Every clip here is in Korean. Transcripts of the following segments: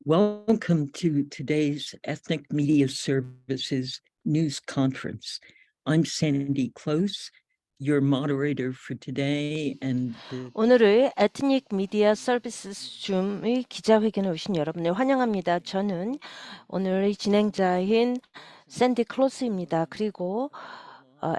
Welcome to today's Ethnic Media Services News Conference. I'm Sandy Close, your moderator for today, and 오늘의 에트닉 미디어 서비스 줌의 기자회견에 오신 여러분을 환영합니다. 저는 오늘의 진행자인 샌디 클로스입니다. 그리고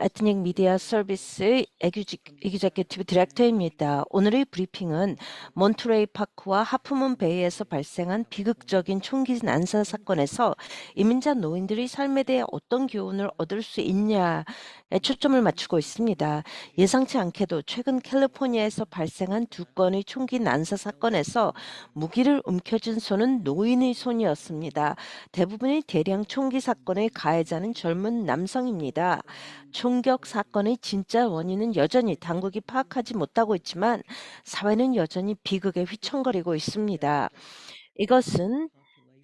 에트닉 미디어 서비스 에규제큐티브 디렉터입니다. 오늘의 브리핑은 몬트레이 파크와 하프문 베이에서 발생한 비극적인 총기 난사 사건에서 이민자 노인들의 삶에 대해 어떤 교훈을 얻을 수 있냐에 초점을 맞추고 있습니다. 예상치 않게도 최근 캘리포니아에서 발생한 2건의 총기 난사 사건에서 무기를 움켜쥔 손은 노인의 손이었습니다. 대부분의 대량 총기 사건의 가해자는 젊은 남성입니다. 총격 사건의 진짜 원인은 여전히 당국이 파악하지 못하고 있지만 사회는 여전히 비극에 휘청거리고 있습니다. 이것은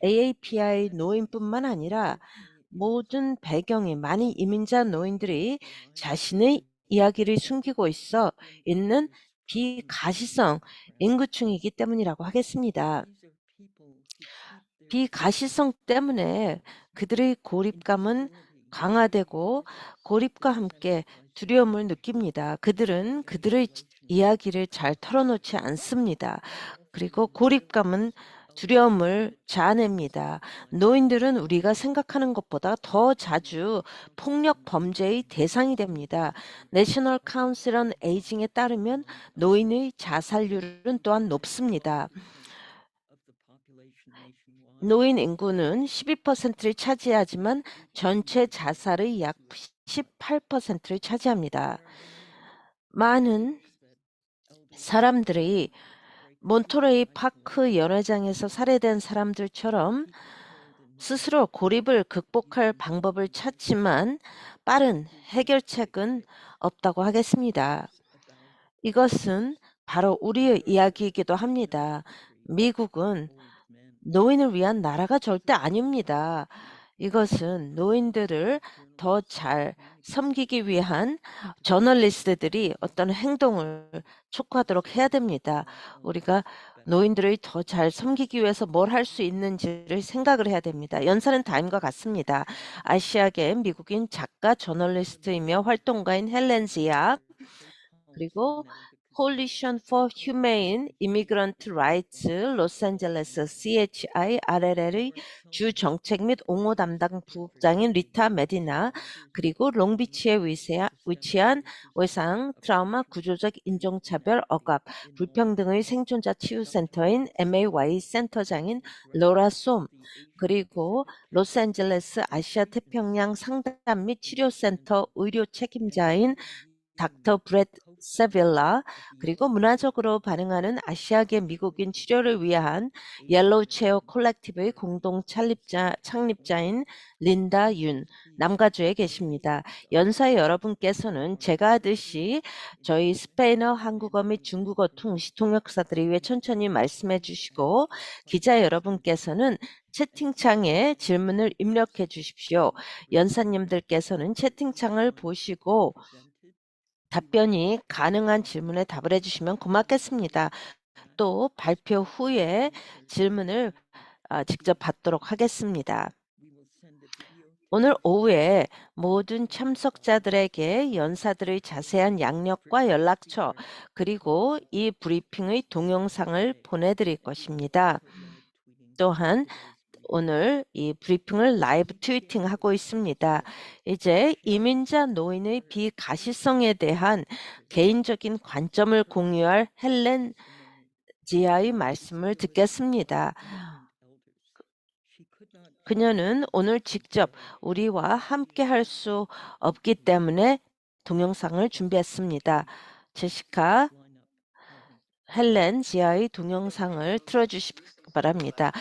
AAPI 노인뿐만 아니라 모든 배경이 많은 이민자 노인들이 자신의 이야기를 숨기고 있는 비가시성 인구층이기 때문이라고 하겠습니다. 비가시성 때문에 그들의 고립감은 강화되고 고립과 함께 두려움을 느낍니다. 그들은 그들의 이야기를 잘 털어놓지 않습니다. 그리고 고립감은 두려움을 자아냅니다. 노인들은 우리가 생각하는 것보다 더 자주 폭력 범죄의 대상이 됩니다. 내셔널 카운슬 온 에이징에 따르면 노인의 자살률은 또한 높습니다. 노인 인구는 12%를 차지하지만 전체 자살의 약 18%를 차지합니다. 많은 사람들이 몬토레이 파크 연회장에서 살해된 사람들처럼 스스로 고립을 극복할 방법을 찾지만 빠른 해결책은 없다고 하겠습니다. 이것은 바로 우리의 이야기이기도 합니다. 미국은 노인을 위한 나라가 절대 아닙니다. 이것은 노인들을 더 잘 섬기기 위한 저널리스트들이 어떤 행동을 촉구하도록 해야 됩니다. 우리가 노인들을 더 잘 섬기기 위해서 뭘 할 수 있는지를 생각을 해야 됩니다. 연사는 다음과 같습니다. 아시아계 미국인 작가 저널리스트이며 활동가인 헬렌 지아, 그리고 Coalition for Humane Immigrant Rights 로스앤젤레스 CHIRLL의 주 정책 및 옹호 담당 부국장인 리타 메디나, 그리고 롱비치에 위치한 외상 트라우마 구조적 인종차별 억압 불평등의 생존자 치유센터인 MAY 센터장인 로라 솜, 그리고 로스앤젤레스 아시아 태평양 상담 및 치료센터 의료 책임자인 닥터 브렛 세빌라, 그리고 문화적으로 반응하는 아시아계 미국인 치료를 위한 옐로우 체어 콜렉티브의 공동 창립자인 린다 윤, 남가주에 계십니다. 연사 여러분께서는 제가 하듯이 저희 스페인어, 한국어 및 중국어 통역사들을 위해 천천히 말씀해 주시고, 기자 여러분께서는 채팅창에 질문을 입력해 주십시오. 연사님들께서는 채팅창을 보시고 답변이 가능한 질문에 답을 해주시면 고맙겠습니다. 또 발표 후에 질문을 직접 받도록 하겠습니다. 오늘 오후에 모든 참석자들에게 연사들의 자세한 양력과 연락처, 그리고 이 브리핑의 동영상을 보내드릴 것입니다. 또한 오늘 이 브리핑을 라이브 트위팅하고 있습니다. 이제 이민자 노인의 비가시성에 대한 개인적인 관점을 공유할 헬렌 지아의 말씀을 듣겠습니다. 그녀는 오늘 직접 우리와 함께 할 수 없기 때문에 동영상을 준비했습니다. 제시카, 헬렌 지아의 동영상을 틀어주시기 바랍니다.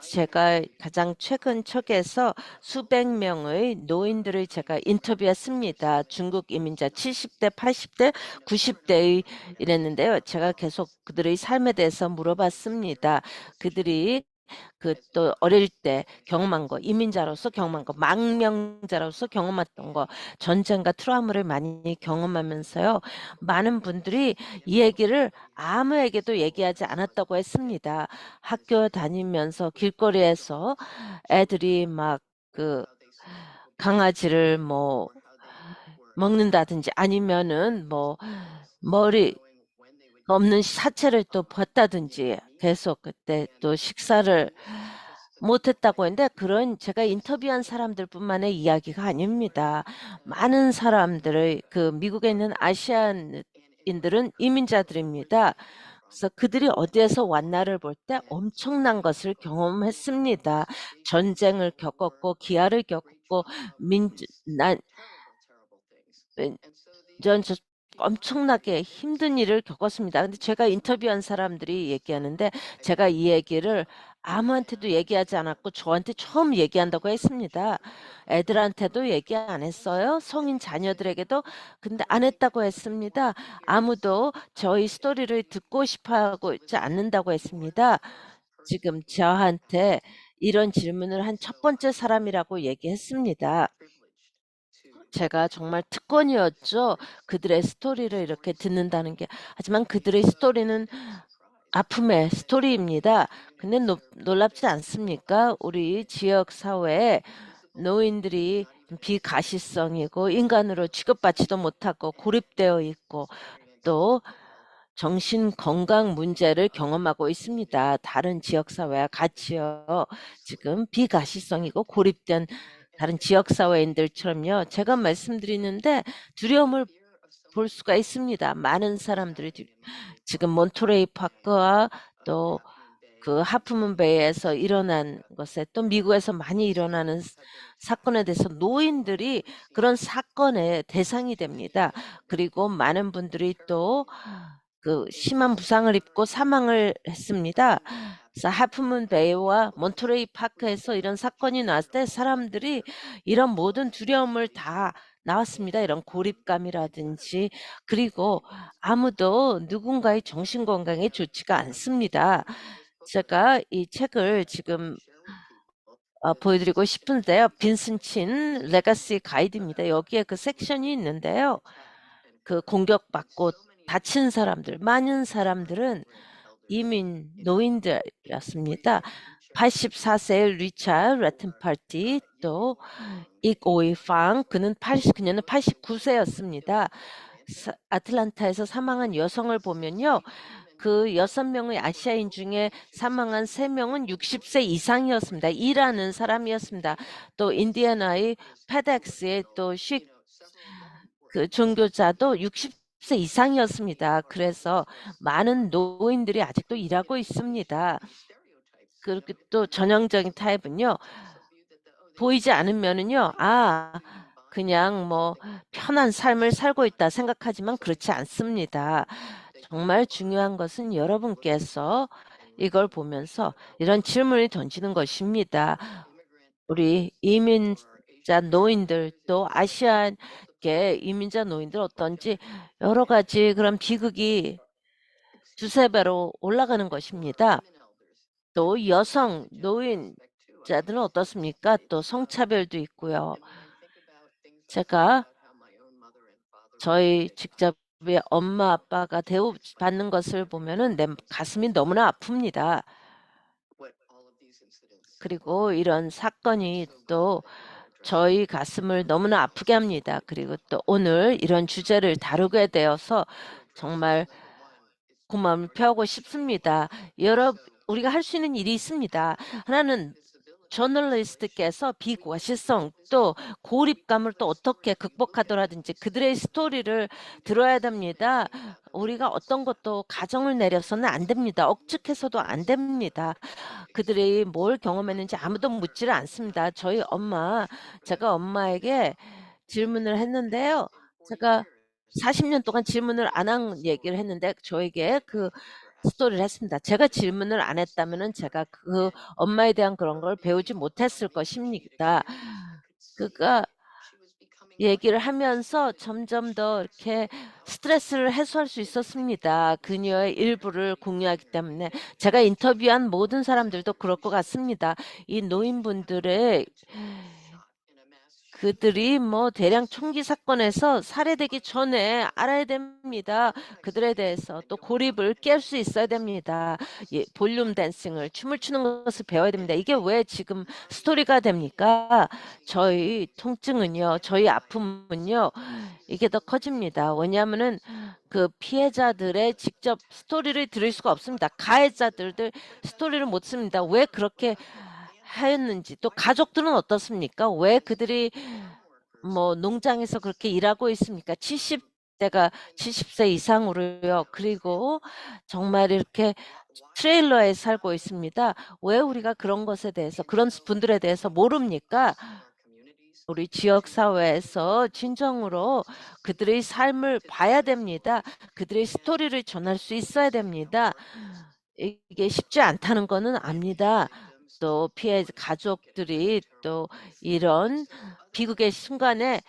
제가 가장 최근 척에서 수백 명의 노인들을 제가 인터뷰했습니다. 중국 이민자 70대, 80대, 90대의 이랬는데요. 제가 계속 그들의 삶에 대해서 물어봤습니다. 그들이 그 또 어릴 때 경험한 거, 이민자로서 경험한 거, 망명자로서 경험했던 거, 전쟁과 트라우마를 많이 경험하면서요. 많은 분들이 이 얘기를 아무에게도 얘기하지 않았다고 했습니다. 학교 다니면서 길거리에서 애들이 막 그 강아지를 뭐 먹는다든지 아니면은 뭐 머리 없는 사체를 또 봤다든지 계속 그때 또 식사를 못했다고 했는데 그런 제가 인터뷰한 사람들뿐만의 이야기가 아닙니다. 많은 사람들의 그 미국에 있는 아시안인들은 이민자들입니다. 그래서 그들이 어디에서 왔나를 볼 때 엄청난 것을 경험했습니다. 전쟁을 겪었고 기아를 겪었고 민주 난 전 엄청나게 힘든 일을 겪었습니다. 근데 제가 인터뷰한 사람들이 얘기하는데 제가 이 얘기를 아무한테도 얘기하지 않았고 저한테 처음 얘기한다고 했습니다. 애들한테도 얘기 안 했어요. 성인 자녀들에게도 근데 안 했다고 했습니다. 아무도 저희 스토리를 듣고 싶어 하고 있지 않는다고 했습니다. 지금 저한테 이런 질문을 한 첫 번째 사람이라고 얘기했습니다. 제가 정말 특권이었죠. 그들의 스토리를 이렇게 듣는다는 게. 하지만 그들의 스토리는 아픔의 스토리입니다. 근데 놀랍지 않습니까? 우리 지역 사회에 노인들이 비가시성이고 인간으로 취급받지도 못하고 고립되어 있고 또 정신 건강 문제를 경험하고 있습니다. 다른 지역 사회와 같이요. 지금 비가시성이고 고립된 다른 지역 사회인들처럼요. 제가 말씀드리는데 두려움을 볼 수가 있습니다. 많은 사람들이 지금 몬트레이 파크와 또 그 하프문베이에서 일어난 것에 또 미국에서 많이 일어나는 사건에 대해서 노인들이 그런 사건의 대상이 됩니다. 그리고 많은 분들이 또 그 심한 부상을 입고 사망을 했습니다. 그래서 하프문베이와 몬트레이 파크에서 이런 사건이 나왔을 때 사람들이 이런 모든 두려움을 다 나왔습니다. 이런 고립감이라든지 그리고 아무도 누군가의 정신 건강에 좋지가 않습니다. 제가 이 책을 지금 보여드리고 싶은데요. 빈슨친 레가시 가이드입니다. 여기에 그 섹션이 있는데요. 그 공격받고 다친 사람들, 많은 사람들은 이민 노인들이었습니다. 84세의 리차 레튼파티 또 익오이 팡 그녀는 89세였습니다. 아틀란타에서 사망한 여성을 보면요. 그 6명의 아시아인 중에 사망한 3명은 60세 이상이었습니다. 일하는 사람이었습니다. 또 인디애나의 페덱스의 또 그 종교자도 60세 이상이었습니다. 그래서 많은 노인들이 아직도 일하고 있습니다. 그리고 또 전형적인 타입은요. 보이지 않으면은요. 그냥 뭐 편한 삶을 살고 있다 생각하지만 그렇지 않습니다. 정말 중요한 것은 여러분께서 이걸 보면서 이런 질문을 던지는 것입니다. 우리 이민자 노인들 또 아시아계 이민자 노인들 어떤지 여러 가지 그런 비극이 두세 배로 올라가는 것입니다. 또 여성 노인자들은 어떻습니까? 또 성차별도 있고요. 제가 저희 직접의 엄마 아빠가 대우받는 것을 보면은 내 가슴이 너무나 아픕니다. 그리고 이런 사건이 또 저희 가슴을 너무나 아프게 합니다. 그리고 또 오늘 이런 주제를 다루게 되어서 정말 고마움을 표하고 싶습니다. 우리가 할 수 있는 일이 있습니다. 하나는 저널리스트께서 비과시성 또 고립감을 또 어떻게 극복하더라든지 그들의 스토리를 들어야 됩니다. 우리가 어떤 것도 가정을 내려서는 안 됩니다. 억측해서도 안 됩니다. 그들이 뭘 경험했는지 아무도 묻지를 않습니다. 제가 엄마에게 질문을 했는데요. 제가 40년 동안 질문을 안 한 얘기를 했는데 저에게 그 스토리를 했습니다. 제가 질문을 안 했다면은 제가 그 엄마에 대한 그런 걸 배우지 못했을 것입니다. 그가 얘기를 하면서 점점 더 이렇게 스트레스를 해소할 수 있었습니다. 그녀의 일부를 공유하기 때문에. 제가 인터뷰한 모든 사람들도 그럴 것 같습니다. 이 노인분들의 그들이 뭐 대량 총기 사건에서 살해되기 전에 알아야 됩니다. 그들에 대해서 또 고립을 깰 수 있어야 됩니다. 볼륨 댄싱을 춤을 추는 것을 배워야 됩니다. 이게 왜 지금 스토리가 됩니까? 저희 통증은요, 저희 아픔은요, 이게 더 커집니다. 왜냐하면은 그 피해자들의 직접 스토리를 들을 수가 없습니다. 가해자들 스토리를 못 씁니다. 왜 그렇게 하였는지, 또 가족들은 어떻습니까? 왜 그들이 뭐 농장에서 그렇게 일하고 있습니까? 70대가 70세 이상으로요. 그리고 정말 이렇게 트레일러에 살고 있습니다. 왜 우리가 그런 것에 대해서, 그런 분들에 대해서 모릅니까? 우리 지역 사회에서 진정으로 그들의 삶을 봐야 됩니다. 그들의 스토리를 전할 수 있어야 됩니다. 이게 쉽지 않다는 거는 압니다. 또 피해 가족들이 또 이런 비극의 순간에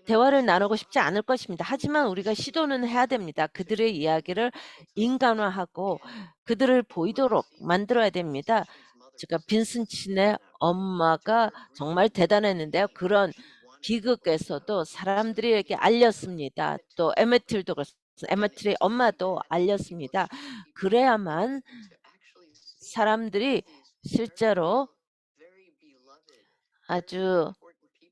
대화를 나누고 싶지 않을 것입니다. 하지만 우리가 시도는 해야 됩니다. 그들의 이야기를 인간화하고 그들을 보이도록 만들어야 됩니다. 제가 빈슨친의 엄마가 정말 대단했는데요. 그런 비극에서도 사람들이 이렇게 알렸습니다. 또 에메틸도 그렇습니다. 에메틸의 엄마도 알렸습니다. 그래야만 사람들이 실제로 아주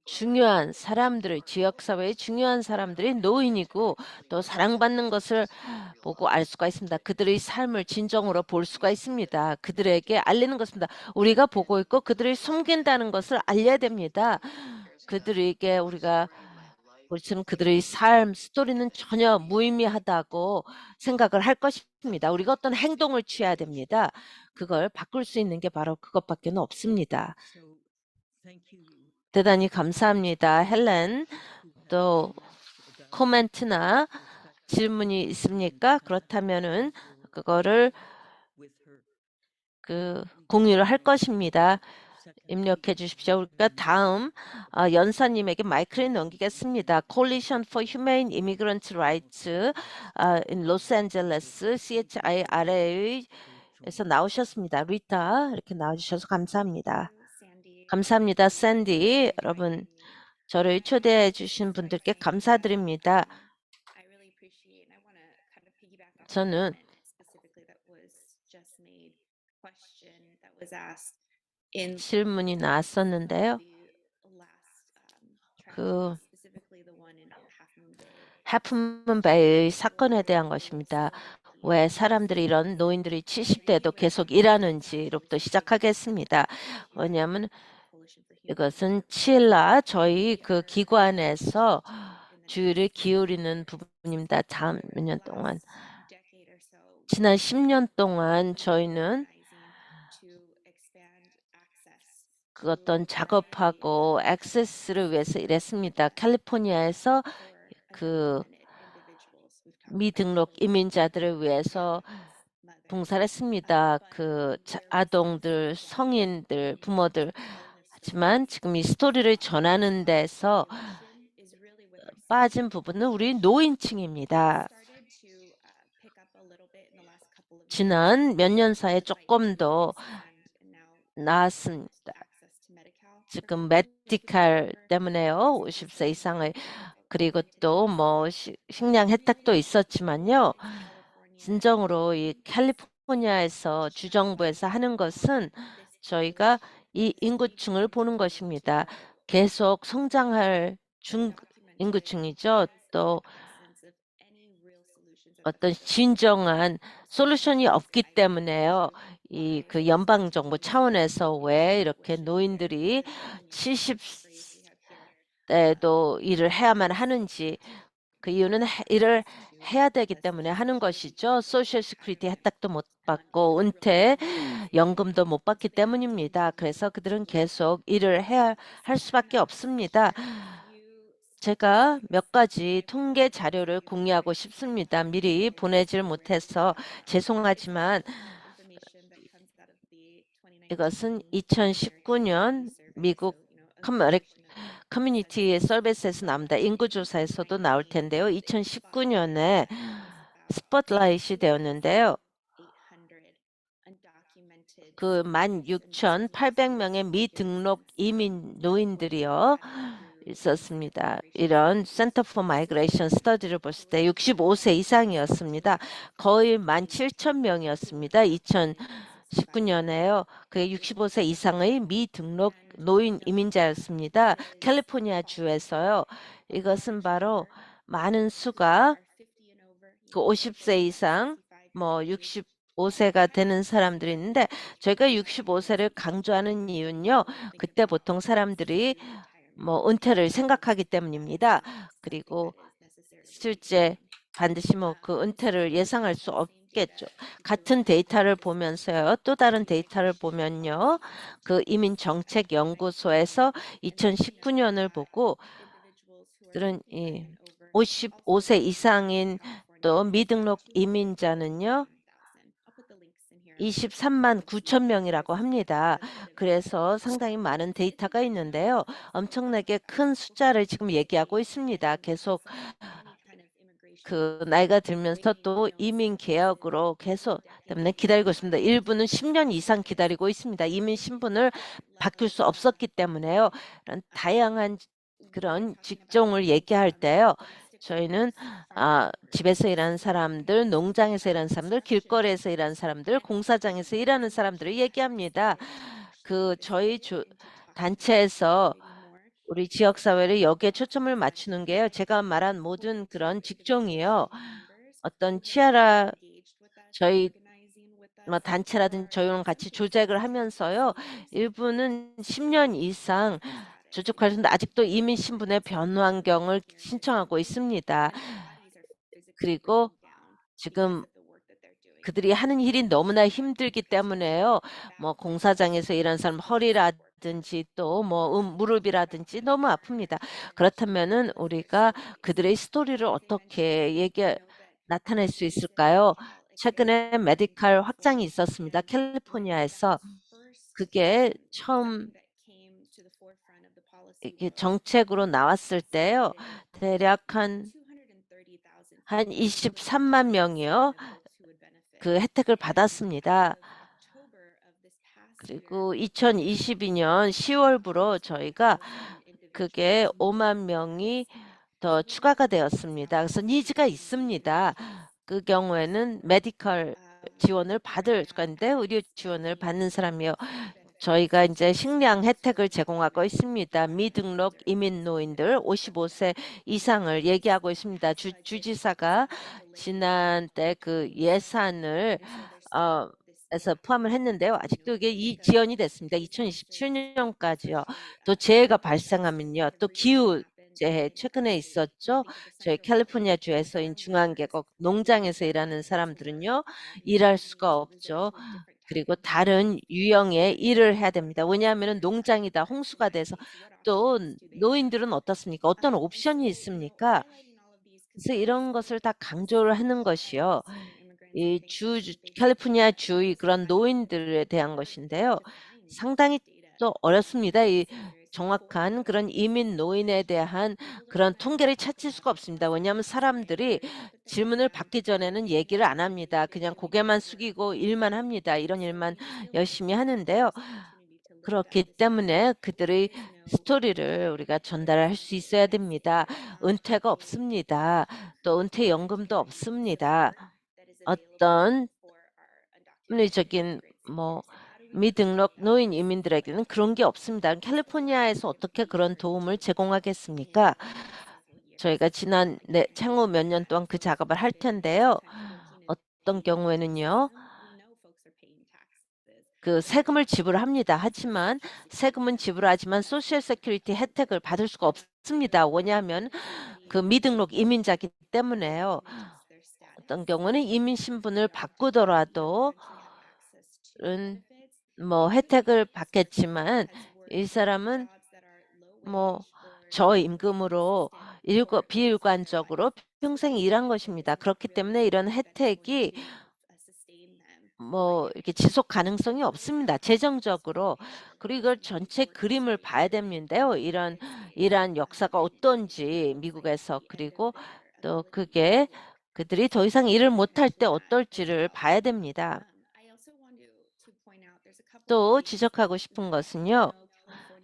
중요한 사람들을, 지역사회의 중요한 사람들이 노인이고 또 사랑받는 것을 보고 알 수가 있습니다. 그들의 삶을 진정으로 볼 수가 있습니다. 그들에게 알리는 것입니다. 우리가 보고 있고 그들을 섬긴다는 것을 알려야 됩니다. 그들에게 우리가 지금 그들의 삶, 스토리는 전혀 무의미하다고 생각을 할 것입니다. 우리가 어떤 행동을 취해야 됩니다. 그걸 바꿀 수 있는 게 바로 그것밖에 없습니다. So, thank you. 대단히 감사합니다. 헬렌, 또 About 코멘트나 perspective 질문이 and 있습니까? 그렇다면은 그거를 with her. 공유를 할 것입니다. Second 입력해 주십시오. 우리가 다음 연사님에게 마이크를 넘기겠습니다. Coalition for Humane Immigrant Rights in Los Angeles, CHIRA에서 나오셨습니다. 리타, 이렇게 나와주셔서 감사합니다. 감사합니다, 샌디. 여러분, 저를 초대해 주신 분들께 감사드립니다. 저는 질문이 나왔었는데요. 그 하프문베이 사건에 대한 것입니다. 왜 사람들이 이런 노인들이 70대도 계속 일하는지로부터 시작하겠습니다. 왜냐하면 이것은 칠라 저희 그 기관에서 주의를 기울이는 부분입니다. 다음 몇 년 동안, 지난 10년 동안 저희는 그 어떤 작업하고 액세스를 위해서 일했습니다. 캘리포니아에서 그 미등록 이민자들을 위해서 봉사를 했습니다. 그 아동들, 성인들, 부모들. 하지만 지금 이 스토리를 전하는 데서 빠진 부분은 우리 노인층입니다. 지난 몇 년 사이에 조금 더 나았습니다. 지금 메디칼 때문에요. 50세 이상의, 그리고 또 뭐 식량 혜택도 있었지만요. 진정으로 이 캘리포니아에서 주정부에서 하는 것은 저희가 이 인구층을 보는 것입니다. 계속 성장할 인구층이죠. 또 어떤 진정한 솔루션이 없기 때문에요. 이 그 연방 정부 차원에서 왜 이렇게 노인들이 70대도 일을 해야만 하는지, 그 이유는 일을 해야 되기 때문에 하는 것이죠. 소셜 시큐리티 혜택도 못 받고 은퇴 연금도 못 받기 때문입니다. 그래서 그들은 계속 일을 해야 할 수밖에 없습니다. 제가 몇 가지 통계 자료를 공유하고 싶습니다. 미리 보내질 못해서 죄송하지만 이것은 2019년 미국 커뮤니티 서비스에서 나옵니다. 인구조사에서도 나올 텐데요. 2019년에 스포트라이트이 되었는데요. 그 16,800명의 미등록 이민 노인들이요 있었습니다. 이런 Center for Migration 스터디를 봤을 때 65세 이상이었습니다. 거의 17,000명이었습니다. 2019년에요. 그게 65세 이상의 미등록 노인 이민자였습니다. 캘리포니아 주에서요. 이것은 바로 많은 수가 그 50세 이상 뭐 65세가 되는 사람들이 있는데 저희가 65세를 강조하는 이유는요. 그때 보통 사람들이 뭐 은퇴를 생각하기 때문입니다. 그리고 실제 반드시 뭐 그 은퇴를 예상할 수 없겠죠. 같은 데이터를 보면서요. 또 다른 데이터를 보면요. 그 이민정책연구소에서 2019년을 보고 그런 55세 이상인 또 미등록 이민자는요. 23만 9천 명이라고 합니다. 그래서 상당히 많은 데이터가 있는데요. 엄청나게 큰 숫자를 지금 얘기하고 있습니다. 계속 그 나이가 들면서 또 이민 개혁으로 계속 때문에 기다리고 있습니다. 일부는 10년 이상 기다리고 있습니다. 이민 신분을 바꿀 수 없었기 때문에요. 이런 다양한 그런 직종을 얘기할 때요. 저희는 집에서 일하는 사람들, 농장에서 일하는 사람들, 길거리에서 일하는 사람들, 공사장에서 일하는 사람들을 얘기합니다. 그 저희 단체에서 우리 지역사회를 여기에 초점을 맞추는 게요. 제가 말한 모든 그런 직종이요. 어떤 치아라 저희 뭐 단체라든지 저희랑 같이 조직을 하면서요. 일부는 10년 이상 조직하셨는데 아직도 이민 신분의 변환경을 신청하고 있습니다. 그리고 지금 그들이 하는 일이 너무나 힘들기 때문에요. 뭐 공사장에서 일하는 사람 허리라든지 또 뭐 무릎이라든지 너무 아픕니다. 그렇다면은 우리가 그들의 스토리를 어떻게 나타낼 수 있을까요? 최근에 메디칼 확장이 있었습니다. 캘리포니아에서. 그게 처음 이게 정책으로 나왔을 때요. 대략 한 23만 명이요. 그 혜택을 받았습니다. 그리고 2022년 10월부로 저희가 그게 5만 명이 더 추가가 되었습니다. 그래서 니즈가 있습니다. 그 경우에는 메디컬 지원을 받을 건데 의료 지원을 받는 사람이요. 저희가 이제 식량 혜택을 제공하고 있습니다. 미등록 이민 노인들 55세 이상을 얘기하고 있습니다. 주지사가 지난 때 그 예산을 에서 포함을 했는데요. 아직도 이게 지연이 됐습니다. 2027년까지요. 또 재해가 발생하면요. 또 기후 재해 최근에 있었죠. 저희 캘리포니아 주에서인 중앙계곡 농장에서 일하는 사람들은요. 일할 수가 없죠. 그리고 다른 유형의 일을 해야 됩니다. 왜냐하면 농장이다 홍수가 돼서 또 노인들은 어떻습니까? 어떤 옵션이 있습니까? 그래서 이런 것을 다 강조를 하는 것이요. 이 캘리포니아 주의 그런 노인들에 대한 것인데요. 상당히 또 어렵습니다. 이 정확한 그런 이민 노인에 대한 그런 통계를 찾을 수가 없습니다. 왜냐하면 사람들이 질문을 받기 전에는 얘기를 안 합니다. 그냥 고개만 숙이고 일만 합니다. 이런 일만 열심히 하는데요. 그렇기 때문에 그들의 스토리를 우리가 전달할 수 있어야 됩니다. 은퇴가 없습니다. 또 은퇴연금도 없습니다. 어떤 합리적인 뭐 미등록 노인 이민들에게는 그런 게 없습니다. 캘리포니아에서 어떻게 그런 도움을 제공하겠습니까? 저희가 지난 향후 몇 년 동안 그 작업을 할 텐데요. 어떤 경우에는요. 그 세금을 지불합니다. 하지만 세금은 지불하지만 소셜 세큐리티 혜택을 받을 수가 없습니다. 왜냐하면 그 미등록 이민자이기 때문에요. 어떤 경우는 이민 신분을 바꾸더라도 뭐 혜택을 받겠지만 이 사람은 뭐 저임금으로 비일관적으로 평생 일한 것입니다. 그렇기 때문에 이런 혜택이 뭐 이렇게 지속 가능성이 없습니다, 재정적으로. 그리고 이걸 전체 그림을 봐야 되는데요. 이러한 역사가 어떤지 미국에서, 그리고 또 그게 그들이 더 이상 일을 못할 때 어떨지를 봐야 됩니다. 또 지적하고 싶은 것은요.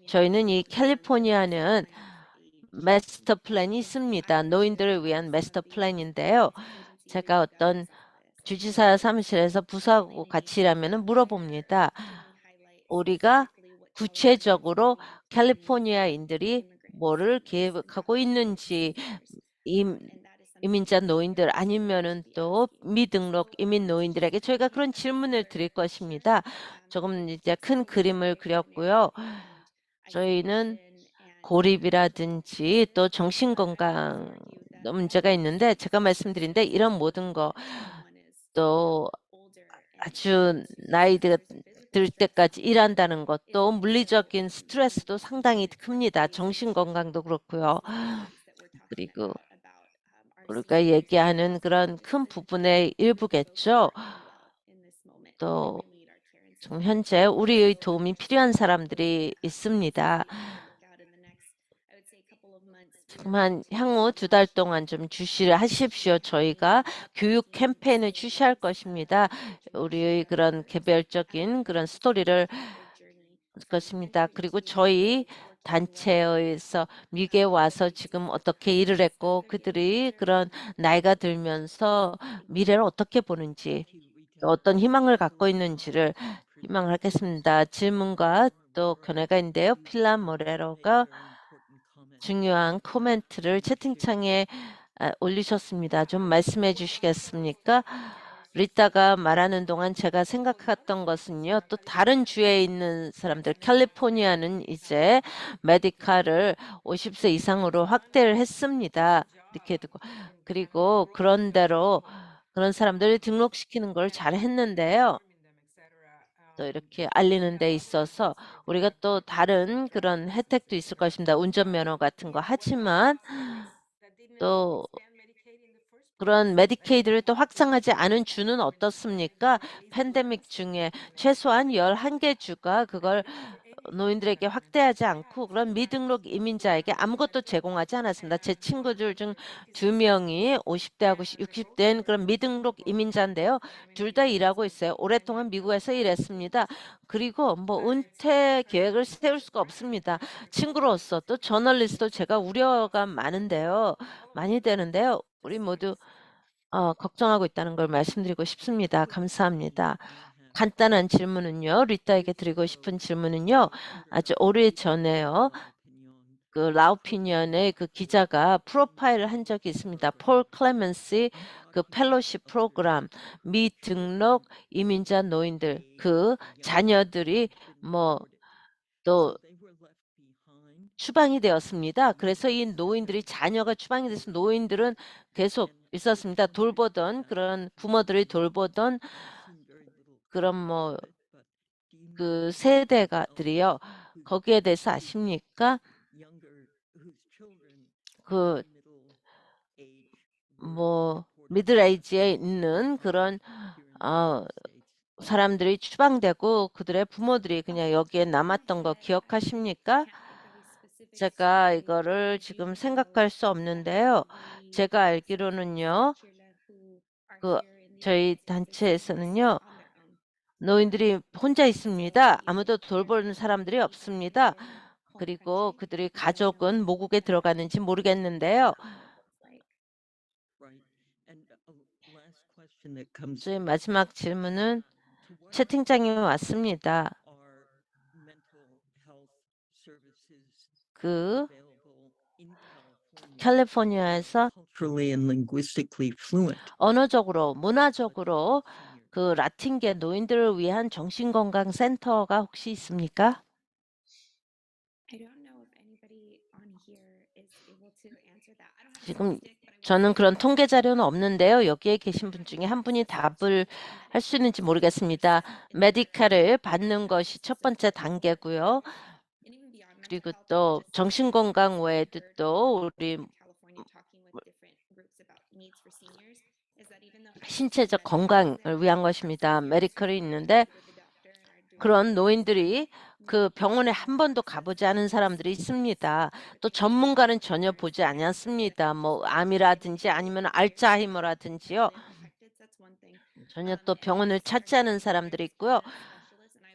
저희는 이 캘리포니아는 마스터 플랜이 있습니다. 노인들을 위한 마스터 플랜인데요. 제가 어떤 주지사 사무실에서 부서하고 같이 일하면은 물어봅니다. 우리가 구체적으로 캘리포니아인들이 뭐를 계획하고 있는지, 임 이민자 노인들 아니면은 또 미등록 이민 노인들에게 저희가 그런 질문을 드릴 것입니다. 조금 이제 큰 그림을 그렸고요. 저희는 고립이라든지 또 정신건강 문제가 있는데, 제가 말씀드린 데 이런 모든 거, 또 아주 나이가 들 때까지 일한다는 것도 물리적인 스트레스도 상당히 큽니다. 정신건강도 그렇고요. 그리고 우리가 얘기하는 그런 큰 부분의 일부겠죠. 또 지금 현재 우리의 도움이 필요한 사람들이 있습니다. 지금 향후 2달 동안 좀 주시를 하십시오. 저희가 교육 캠페인을 주시할 것입니다. 우리의 그런 개별적인 그런 스토리를 것입니다. 그리고 저희 단체에서 미국에 와서 지금 어떻게 일을 했고, 그들이 그런 나이가 들면서 미래를 어떻게 보는지, 어떤 희망을 갖고 있는지를 희망하겠습니다. 질문과 또 견해가 있는데요. 필란 모레로가 중요한 코멘트를 채팅창에 올리셨습니다. 좀 말씀해 주시겠습니까? 리타가 말하는 동안 제가 생각했던 것은요. 또 다른 주에 있는 사람들, 캘리포니아는 이제 메디카를 50세 이상으로 확대를 했습니다. 이렇게 듣고, 그리고 그런 대로 그런 사람들을 등록시키는 걸 잘 했는데요. 또 이렇게 알리는 데 있어서 우리가 또 다른 그런 혜택도 있을 것입니다. 운전면허 같은 거. 하지만 또 그런 메디케이드를 또 확장하지 않은 주는 어떻습니까? 팬데믹 중에 최소한 11개 주가 그걸 노인들에게 확대하지 않고 그런 미등록 이민자에게 아무것도 제공하지 않았습니다. 제 친구들 중 2명이 50대하고 60대인 그런 미등록 이민자인데요. 둘 다 일하고 있어요. 오랫동안 미국에서 일했습니다. 그리고 뭐 은퇴 계획을 세울 수가 없습니다. 친구로서 또 저널리스트도 제가 우려가 많이 되는데요. 우리 모두 걱정하고 있다는 걸 말씀드리고 싶습니다. 감사합니다. 간단한 질문은요. 리타에게 드리고 싶은 질문은요. 아주 오래전에요. 그 라우피니언의 그 기자가 프로파일을 한 적이 있습니다. 폴 클레멘시 그 펠로십 프로그램, 미등록 이민자 노인들 그 자녀들이 뭐 또 추방이 되었습니다. 그래서 이 노인들이 자녀가 추방이 돼서 노인들은 계속 있었습니다. 돌보던 그런 부모들이 돌보던 그런 뭐 그 세대가들이요. 거기에 대해서 아십니까? 그 뭐 미들 에이지에 있는 그런 어 사람들이 추방되고 그들의 부모들이 그냥 여기에 남았던 거 기억하십니까? 제가 이거를 지금 생각할 수 없는데요. 제가 알기로는요. 그 저희 단체에서는요. 노인들이 혼자 있습니다. 아무도 돌보는 사람들이 없습니다. 그리고 그들의 가족은 모국에 들어가는지 모르겠는데요. 저희 마지막 질문은 채팅창에 왔습니다. 그 캘리포니아에서 언어적으로, 문화적으로 그 라틴계 노인들을 위한 정신건강센터가 혹시 있습니까? 지금 저는 그런 통계 자료는 없는데요. 여기에 계신 분 중에 한 분이 답을 할 수 있는지 모르겠습니다. 메디카를 받는 것이 첫 번째 단계고요. 그리고 또 정신건강 외에도 또 우리 신체적 건강을 위한 것입니다. 메디컬이 있는데 그런 노인들이 그 병원에 한 번도 가보지 않은 사람들이 있습니다. 또 전문가는 전혀 보지 않았습니다. 뭐 암이라든지 아니면 알츠하이머라든지요. 전혀 또 병원을 찾지 않은 사람들이 있고요.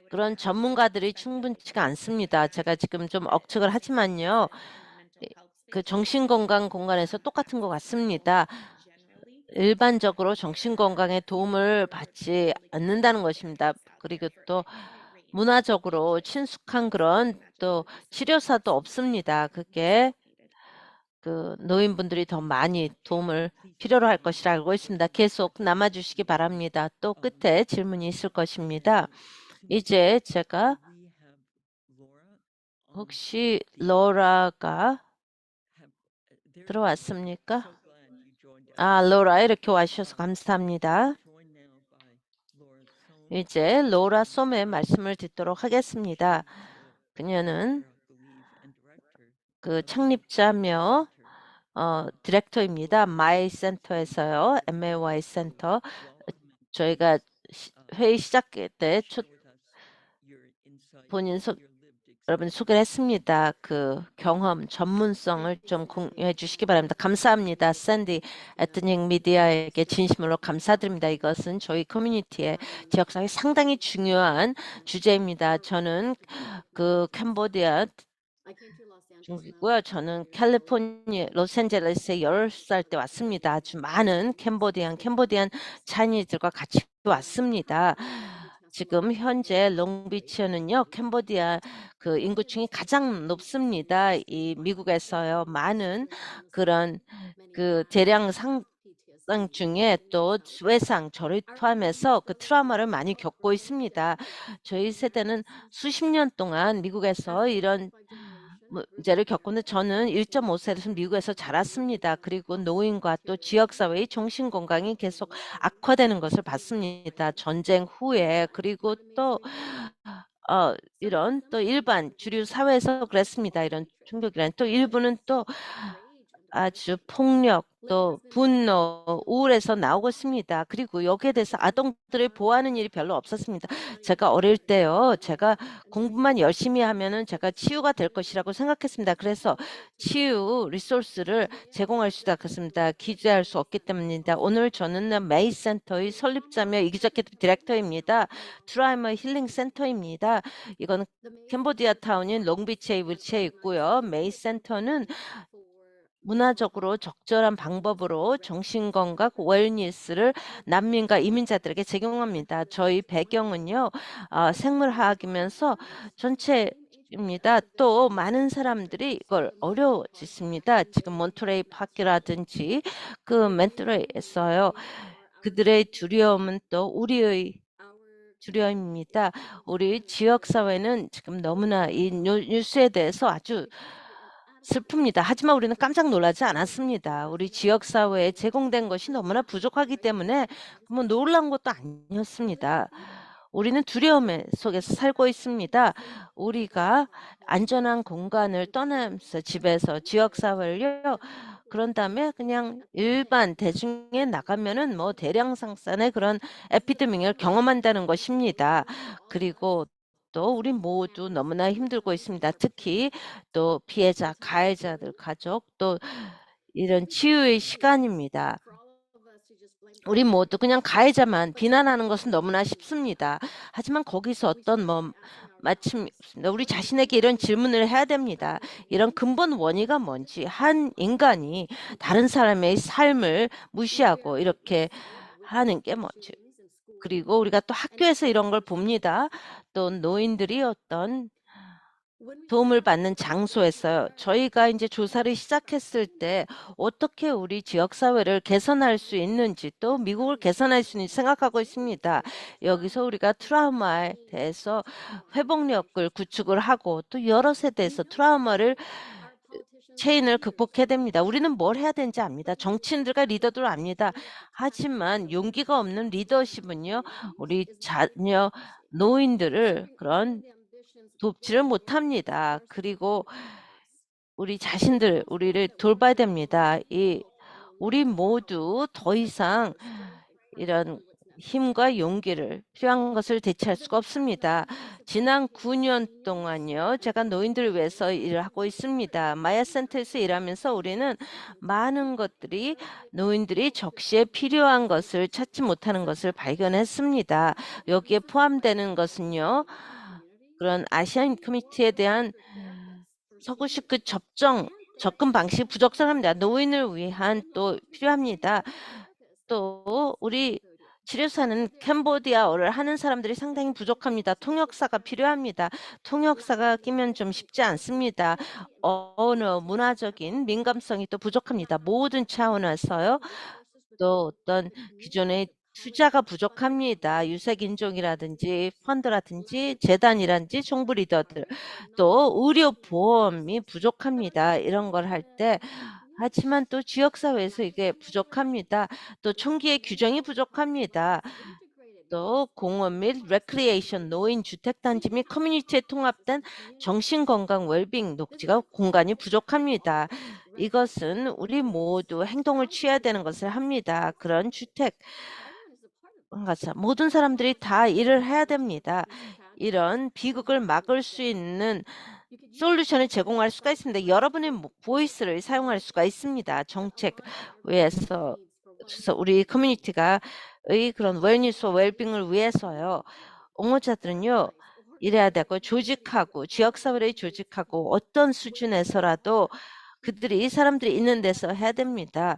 그런 전문가들이 충분치가 않습니다. 제가 지금 좀 억측을 하지만요. 그 정신건강 공간에서 똑같은 것 같습니다. 일반적으로 정신건강에 도움을 받지 않는다는 것입니다. 그리고 또 문화적으로 친숙한 그런 또 치료사도 없습니다. 그게 그 노인분들이 더 많이 도움을 필요로 할 것이라 알고 있습니다. 계속 남아주시기 바랍니다. 또 끝에 질문이 있을 것입니다. 이제 제가 혹시 로라가 들어왔습니까? 로라 이렇게 와주셔서 감사합니다. 이제 로라 솜의 말씀을 듣도록 하겠습니다. 그녀는 그 창립자며 디렉터입니다. 마이 센터에서요. MAY 센터. 저희가 회의 시작 때 본인 여러분 소개를 했습니다. 그 경험, 전문성을 좀 공유해 주시기 바랍니다. 감사합니다. 샌디 에트닉 미디어에게 진심으로 감사드립니다. 이것은 저희 커뮤니티의 지역사회 상당히 중요한 주제입니다. 저는 그 캄보디아 중국이고요. 저는 캘리포니아 로스앤젤레스에 10살 때 왔습니다. 아주 많은 캄보디안 차이니즈들과 같이 왔습니다. 지금 현재 롱비치는요, 캄보디아 그 인구층이 가장 높습니다. 이 미국에서요, 많은 그런 그 대량 상당 중에 또 외상, 저를 포함해서 그 트라우마를 많이 겪고 있습니다. 저희 세대는 수십 년 동안 미국에서 이런 문제를 겪었는데 저는 1.5세에서 미국에서 자랐습니다. 그리고 노인과 또 지역사회의 정신건강이 계속 악화되는 것을 봤습니다. 전쟁 후에 그리고 또 이런 또 일반 주류 사회에서 그랬습니다. 이런 충격이란 또 일부는 또 아주 폭력, 또 분노, 우울에서 나오고 있습니다. 그리고 여기에 대해서 아동들을 보호하는 일이 별로 없었습니다. 제가 어릴 때요, 제가 공부만 열심히 하면은 제가 치유가 될 것이라고 생각했습니다. 그래서 치유 리소스를 제공할 수 있었습니다. 기재할 수 없기 때문입니다. 오늘 저는 메이 센터의 설립자며 이기저기 디렉터입니다. 트라우마 힐링 센터입니다. 이건 캄보디아 타운인 롱비치에 위치해 있고요. 메이 센터는 문화적으로 적절한 방법으로 정신건강 웰니스를 난민과 이민자들에게 제공합니다. 저희 배경은요, 생물화학이면서 전체입니다. 또 많은 사람들이 이걸 어려워짓습니다. 지금 몬트레이 파크라든지 그 멘토레이에서요. 그들의 두려움은 또 우리의 두려움입니다. 우리 지역사회는 지금 너무나 이 뉴스에 대해서 아주 슬픕니다. 하지만 우리는 깜짝 놀라지 않았습니다. 우리 지역사회에 제공된 것이 너무나 부족하기 때문에 뭐 놀란 것도 아니었습니다. 우리는 두려움 속에서 살고 있습니다. 우리가 안전한 공간을 떠나면서 집에서 지역사회를요. 그런 다음에 그냥 일반 대중에 나가면은 뭐 대량 상산의 그런 에피데믹을 경험한다는 것입니다. 그리고 또 우리 모두 너무나 힘들고 있습니다. 특히 또 피해자, 가해자들 가족 또 이런 치유의 시간입니다. 우리 모두 그냥 가해자만 비난하는 것은 너무나 쉽습니다. 하지만 거기서 어떤 마침 우리 자신에게 이런 질문을 해야 됩니다. 이런 근본 원인가 뭔지 한 인간이 다른 사람의 삶을 무시하고 이렇게 하는 게 뭔지 그리고 우리가 또 학교에서 이런 걸 봅니다. 또 노인들이 어떤 도움을 받는 장소에서요. 저희가 이제 조사를 시작했을 때 어떻게 우리 지역 사회를 개선할 수 있는지 또 미국을 개선할 수 있는지 생각하고 있습니다. 여기서 우리가 트라우마에 대해서 회복력을 구축을 하고 또 여러 세대에서 트라우마를 체인을 극복해야 됩니다. 우리는 뭘 해야 되는지 압니다. 정치인들과 리더들 압니다. 하지만 용기가 없는 리더십은요. 우리 자녀 노인들을 그런 돕지를 못합니다. 그리고 우리 자신들 우리를 돌봐야 됩니다. 우리 모두 더 이상 이런 힘과 용기를 필요한 것을 대체할 수가 없습니다. 지난 9년 동안요, 제가 노인들을 위해서 일을 하고 있습니다. 마야 센터에서 일하면서 우리는 많은 것들이 노인들이 적시에 필요한 것을 찾지 못하는 것을 발견했습니다. 여기에 포함되는 것은요, 그런 아시안 커뮤니티에 대한 서구식 그 접근 방식이 부적절합니다. 노인을 위한 또 필요합니다. 또 우리 치료사는 캄보디아어를 하는 사람들이 상당히 부족합니다. 통역사가 필요합니다. 통역사가 끼면 좀 쉽지 않습니다. 언어, 문화적인 민감성이 또 부족합니다. 모든 차원에서요. 또 어떤 기존의 투자가 부족합니다. 유색인종이라든지 펀드라든지 재단이라든지 정부 리더들, 또 의료 보험이 부족합니다. 이런 걸 할 때 하지만 또 지역사회에서 이게 부족합니다. 또 총기의 규정이 부족합니다. 또 공원 및 레크리에이션, 노인 주택단지 및 커뮤니티에 통합된 정신건강 웰빙 녹지가 공간이 부족합니다. 이것은 우리 모두 행동을 취해야 되는 것을 합니다. 그런 주택, 모든 사람들이 다 일을 해야 됩니다. 이런 비극을 막을 수 있는 솔루션을 제공할 수가 있습니다. 여러분의 보이스를 사용할 수가 있습니다. 정책 위해서 우리 커뮤니티가 의 그런 웰니스와 웰빙을 위해서요. 옹호자들은요. 이래야 되고 조직하고 지역사회를 조직하고 어떤 수준에서라도 그들이 사람들이 있는 데서 해야 됩니다.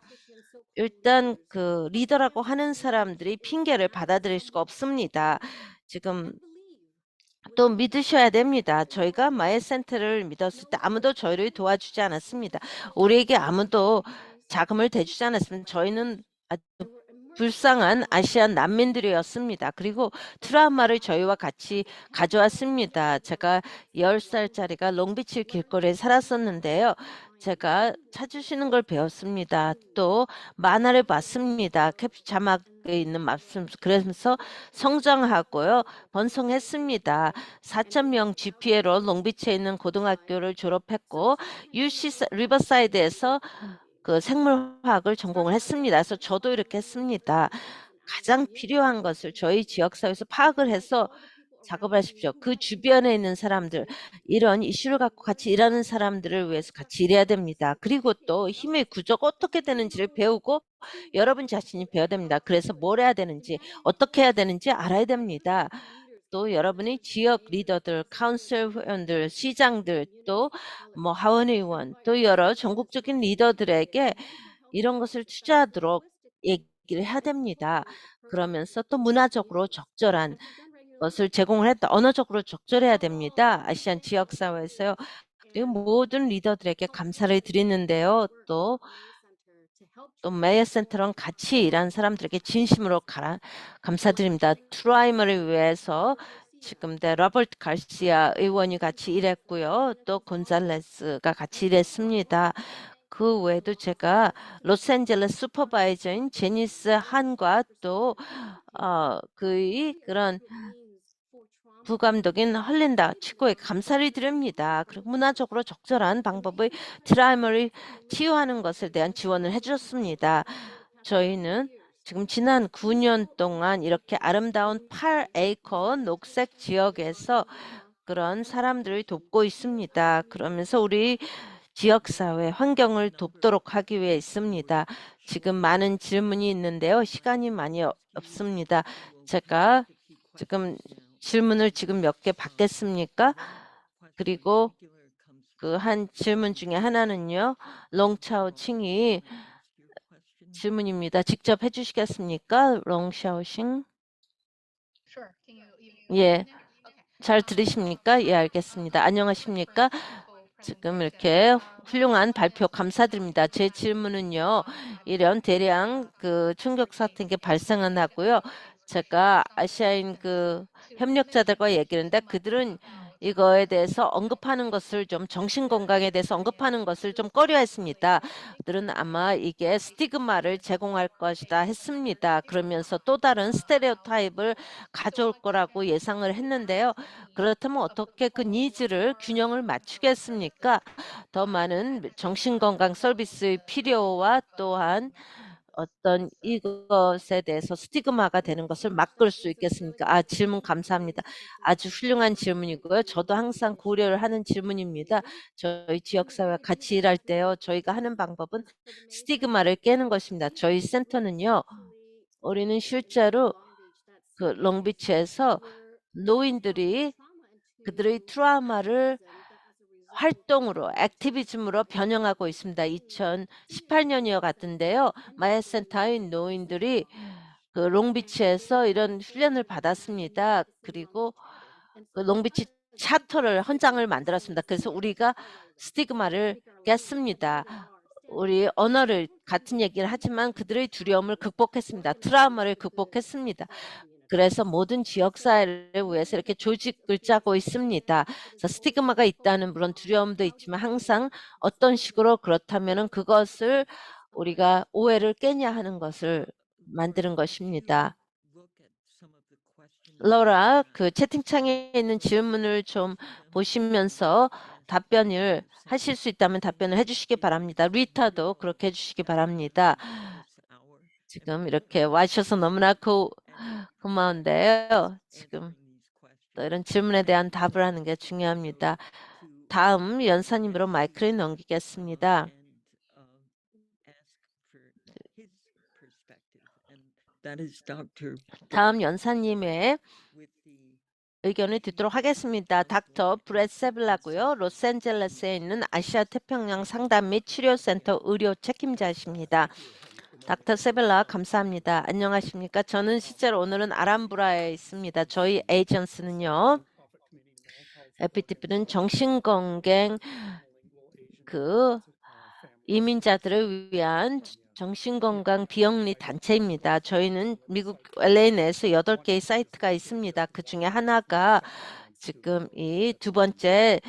일단 그 리더라고 하는 사람들이 핑계를 받아들일 수가 없습니다. 지금 또 믿으셔야 됩니다. 저희가 마의 센터를 믿었을 때 아무도 저희를 도와주지 않았습니다. 우리에게 아무도 자금을 대주지 않았습니다. 저희는 아주 불쌍한 아시안 난민들이었습니다. 그리고 트라우마를 저희와 같이 가져왔습니다. 제가 10살짜리가 롱비치 길거리에 살았었는데요. 제가 찾으시는 걸 배웠습니다. 또 만화를 봤습니다. 캡 자막에 있는 말씀, 그래서 성장하고요. 번성했습니다. 4,000명 GPA로 롱비치에 있는 고등학교를 졸업했고 UC 리버사이드에서 그 생물화학을 전공을 했습니다. 그래서 저도 이렇게 했습니다. 가장 필요한 것을 저희 지역사회에서 파악을 해서 작업을 하십시오. 그 주변에 있는 사람들, 이런 이슈를 갖고 같이 일하는 사람들을 위해서 같이 일해야 됩니다. 그리고 또 힘의 구조가 어떻게 되는지를 배우고 여러분 자신이 배워야 됩니다. 그래서 뭘 해야 되는지, 어떻게 해야 되는지 알아야 됩니다. 또 여러분의 지역 리더들, 카운슬 회원들, 시장들, 또 뭐 하원의원, 또 여러 전국적인 리더들에게 이런 것을 투자하도록 얘기를 해야 됩니다. 그러면서 또 문화적으로 적절한 것을 제공을 했다. 언어적으로 적절해야 됩니다. 아시안 지역사회에서요. 그리고 모든 리더들에게 감사를 드리는데요. 또 메이어 센터랑 같이 일한 사람들에게 진심으로 감사드립니다. 트라이머를 위해서 지금 로버트 가시아 의원이 같이 일했고요. 또 곤잘레스가 같이 일했습니다. 그 외에도 제가 로스앤젤레스 슈퍼바이저인 제니스 한과 또 그런 부감독인 헐린다 치고에 감사를 드립니다. 그리고 문화적으로 적절한 방법의 트라우마를 치유하는 것에 대한 지원을 해주셨습니다. 저희는 지금 지난 9년 동안 이렇게 아름다운 8에이커 녹색 지역에서 그런 사람들을 돕고 있습니다. 그러면서 우리 지역사회 환경을 돕도록 하기 위해 있습니다. 지금 많은 질문이 있는데요. 시간이 많이 없습니다. 제가 지금 질문을 지금 몇 개 받겠습니까? 그리고 그 한 질문 중에 하나는요. 롱차오 칭이 질문입니다. 직접 해주시겠습니까? 롱샤오싱. 예, 잘 들으십니까? 예, 알겠습니다. 안녕하십니까? 지금 이렇게 훌륭한 발표 감사드립니다. 제 질문은요. 이런 대량 그 충격 사태인 게 발생은 하고요. 제가 아시아인 그 협력자들과 얘기했는데 그들은 이거에 대해서 언급하는 것을 좀 정신 건강에 대해서 언급하는 것을 좀 꺼려했습니다. 들은 아마 이게 스티그마를 제공할 것이다 했습니다. 그러면서 또 다른 스테레오타입을 가져올 거라고 예상을 했는데요. 그렇다면 어떻게 그 니즈를 균형을 맞추겠습니까? 더 많은 정신건강 서비스의 필요와 또한 어떤 이것에 대해서 스티그마가 되는 것을 막을 수 있겠습니까? 질문 감사합니다. 아주 훌륭한 질문이고요. 저도 항상 고려를 하는 질문입니다. 저희 지역사회와 같이 일할 때요. 저희가 하는 방법은 스티그마를 깨는 것입니다. 저희 센터는요. 우리는 실제로 그 롱비치에서 노인들이 그들의 트라우마를 활동으로 액티비즘으로 변형하고 있습니다. 2018년이어 같은데요. 마야센터의 노인들이 그 롱비치에서 이런 훈련을 받았습니다. 그리고 그 롱비치 차터를 헌장을 만들었습니다. 그래서 우리가 스티그마를 깼습니다. 우리 언어를 같은 얘기를 하지만 그들의 두려움을 극복했습니다. 트라우마를 극복했습니다. 그래서 모든 지역사회를 위해서 이렇게 조직을 짜고 있습니다. 그래서 스티그마가 있다는 물론 두려움도 있지만 항상 어떤 식으로 그렇다면은 그것을 우리가 오해를 깨냐 하는 것을 만드는 것입니다. 로라, 그 채팅창에 있는 질문을 좀 보시면서 답변을 하실 수 있다면 답변을 해주시기 바랍니다. 리타도 그렇게 해주시기 바랍니다. 지금 이렇게 와주셔서 너무나 고마운데요. 지금 또 이런 질문에 대한 답을 하는 게 중요합니다. 다음 연사님으로 마이크를 넘기겠습니다. 다음 연사님의 의견을 듣도록 하겠습니다. 닥터 브렛 세블라고요. 로스앤젤레스에 있는 아시아 태평양 상담 및 치료센터 의료 책임자이십니다. 닥터 세벨라 감사합니다. 안녕하십니까? 저는 실제로 오늘은 아람브라에 있습니다. 저희 에이전스는요. 에피티프는 정신건강 그 이민자들을 위한 정신건강 비영리 단체입니다. 저희는 미국 LA 내에서 8개의 사이트가 있습니다. 그 중에 하나가 지금 이 두 번째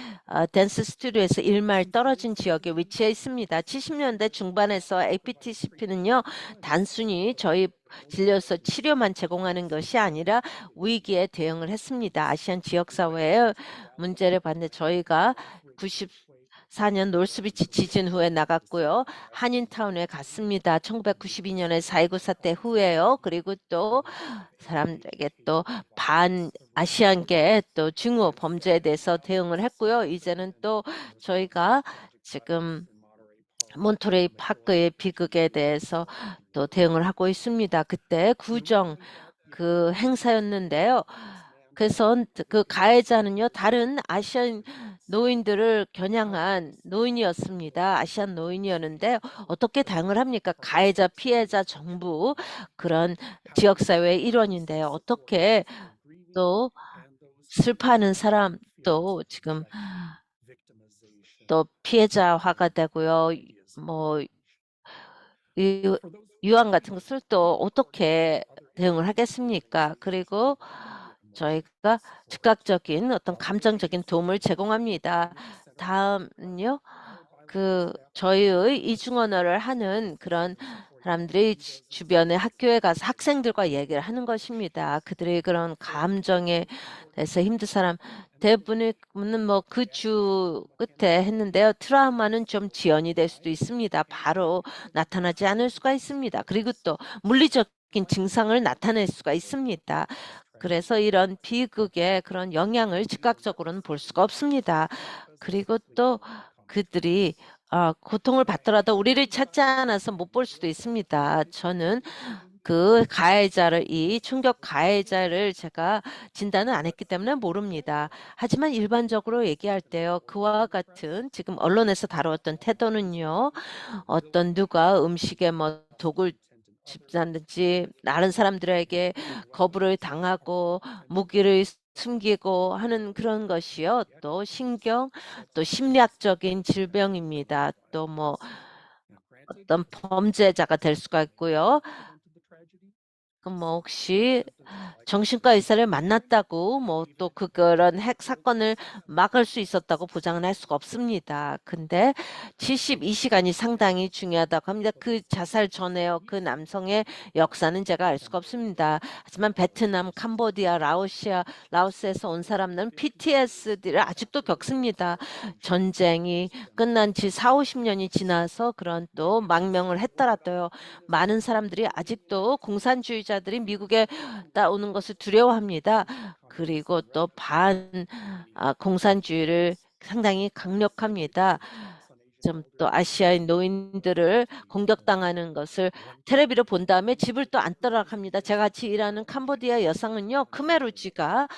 댄스 스튜디오에서 1마일 떨어진 지역에 위치해 있습니다. 70년대 중반에서 APTCP는요. 단순히 저희 진료소 치료만 제공하는 것이 아니라 위기에 대응을 했습니다. 아시안 지역사회의 문제를 봤는데 저희가 94년 노스비치 지진 후에 나갔고요. 한인타운에 갔습니다. 1992년에 4.19 사태 후에요. 그리고 또 사람들에게 또 반아시안계 또 증오 범죄에 대해서 대응을 했고요. 이제는 또 저희가 지금 몬터레이 파크의 비극에 대해서 또 대응을 하고 있습니다. 그때 구정 그 행사였는데요. 그래서 그 가해자는요, 다른 아시안 노인들을 겨냥한 노인이었습니다. 아시안 노인이었는데 어떻게 대응을 합니까? 가해자, 피해자, 정부 그런 지역사회의 일원인데요. 어떻게 또 슬퍼하는 사람 또 지금 또 피해자화가 되고요. 뭐 유한 같은 것을 또 어떻게 대응을 하겠습니까? 그리고 저희가 즉각적인 어떤 감정적인 도움을 제공합니다. 다음은요. 저희의 이중 언어를 하는 그런 사람들이 주변의 학교에 가서 학생들과 얘기를 하는 것입니다. 그들의 그런 감정에 대해서 힘든 사람 대부분은 뭐 그 주 끝에 했는데요. 트라우마는 좀 지연이 될 수도 있습니다. 바로 나타나지 않을 수가 있습니다. 그리고 또 물리적인 증상을 나타낼 수가 있습니다. 그래서 이런 비극의 그런 영향을 즉각적으로는 볼 수가 없습니다. 그리고 또 그들이 고통을 받더라도 우리를 찾지 않아서 못 볼 수도 있습니다. 저는 그 가해자를 이 충격 가해자를 제가 진단은 안 했기 때문에 모릅니다. 하지만 일반적으로 얘기할 때요. 그와 같은 지금 언론에서 다루었던 태도는요. 어떤 누가 음식에 뭐 독을 집는지 다른 사람들에게 거부를 당하고 무기를 숨기고 하는 그런 것이요. 또 또 심리학적인 질병입니다. 또 뭐 어떤 범죄자가 될 수가 있고요. 그럼 뭐 혹시 정신과 의사를 만났다고 뭐 또 그런 핵 사건을 막을 수 있었다고 보장은 할 수가 없습니다. 근데 72시간이 상당히 중요하다고 합니다. 그 자살 전에요. 그 남성의 역사는 제가 알 수가 없습니다. 하지만 베트남, 캄보디아, 라오스에서 온 사람들은 PTSD를 아직도 겪습니다. 전쟁이 끝난 지 40-50년이 지나서 그런 또 망명을 했더라도요. 많은 사람들이 아직도 공산주의자들이 미국에 오는 것을 두려워합니다. 그리고 또 공산주의를 상당히 강력합니다. 좀 또 아시아인 노인들을 공격당하는 것을 텔레비로 본 다음에 집을 또 안 떠나갑니다. 제가 같이 일하는 캄보디아 여성은요, 크메루지가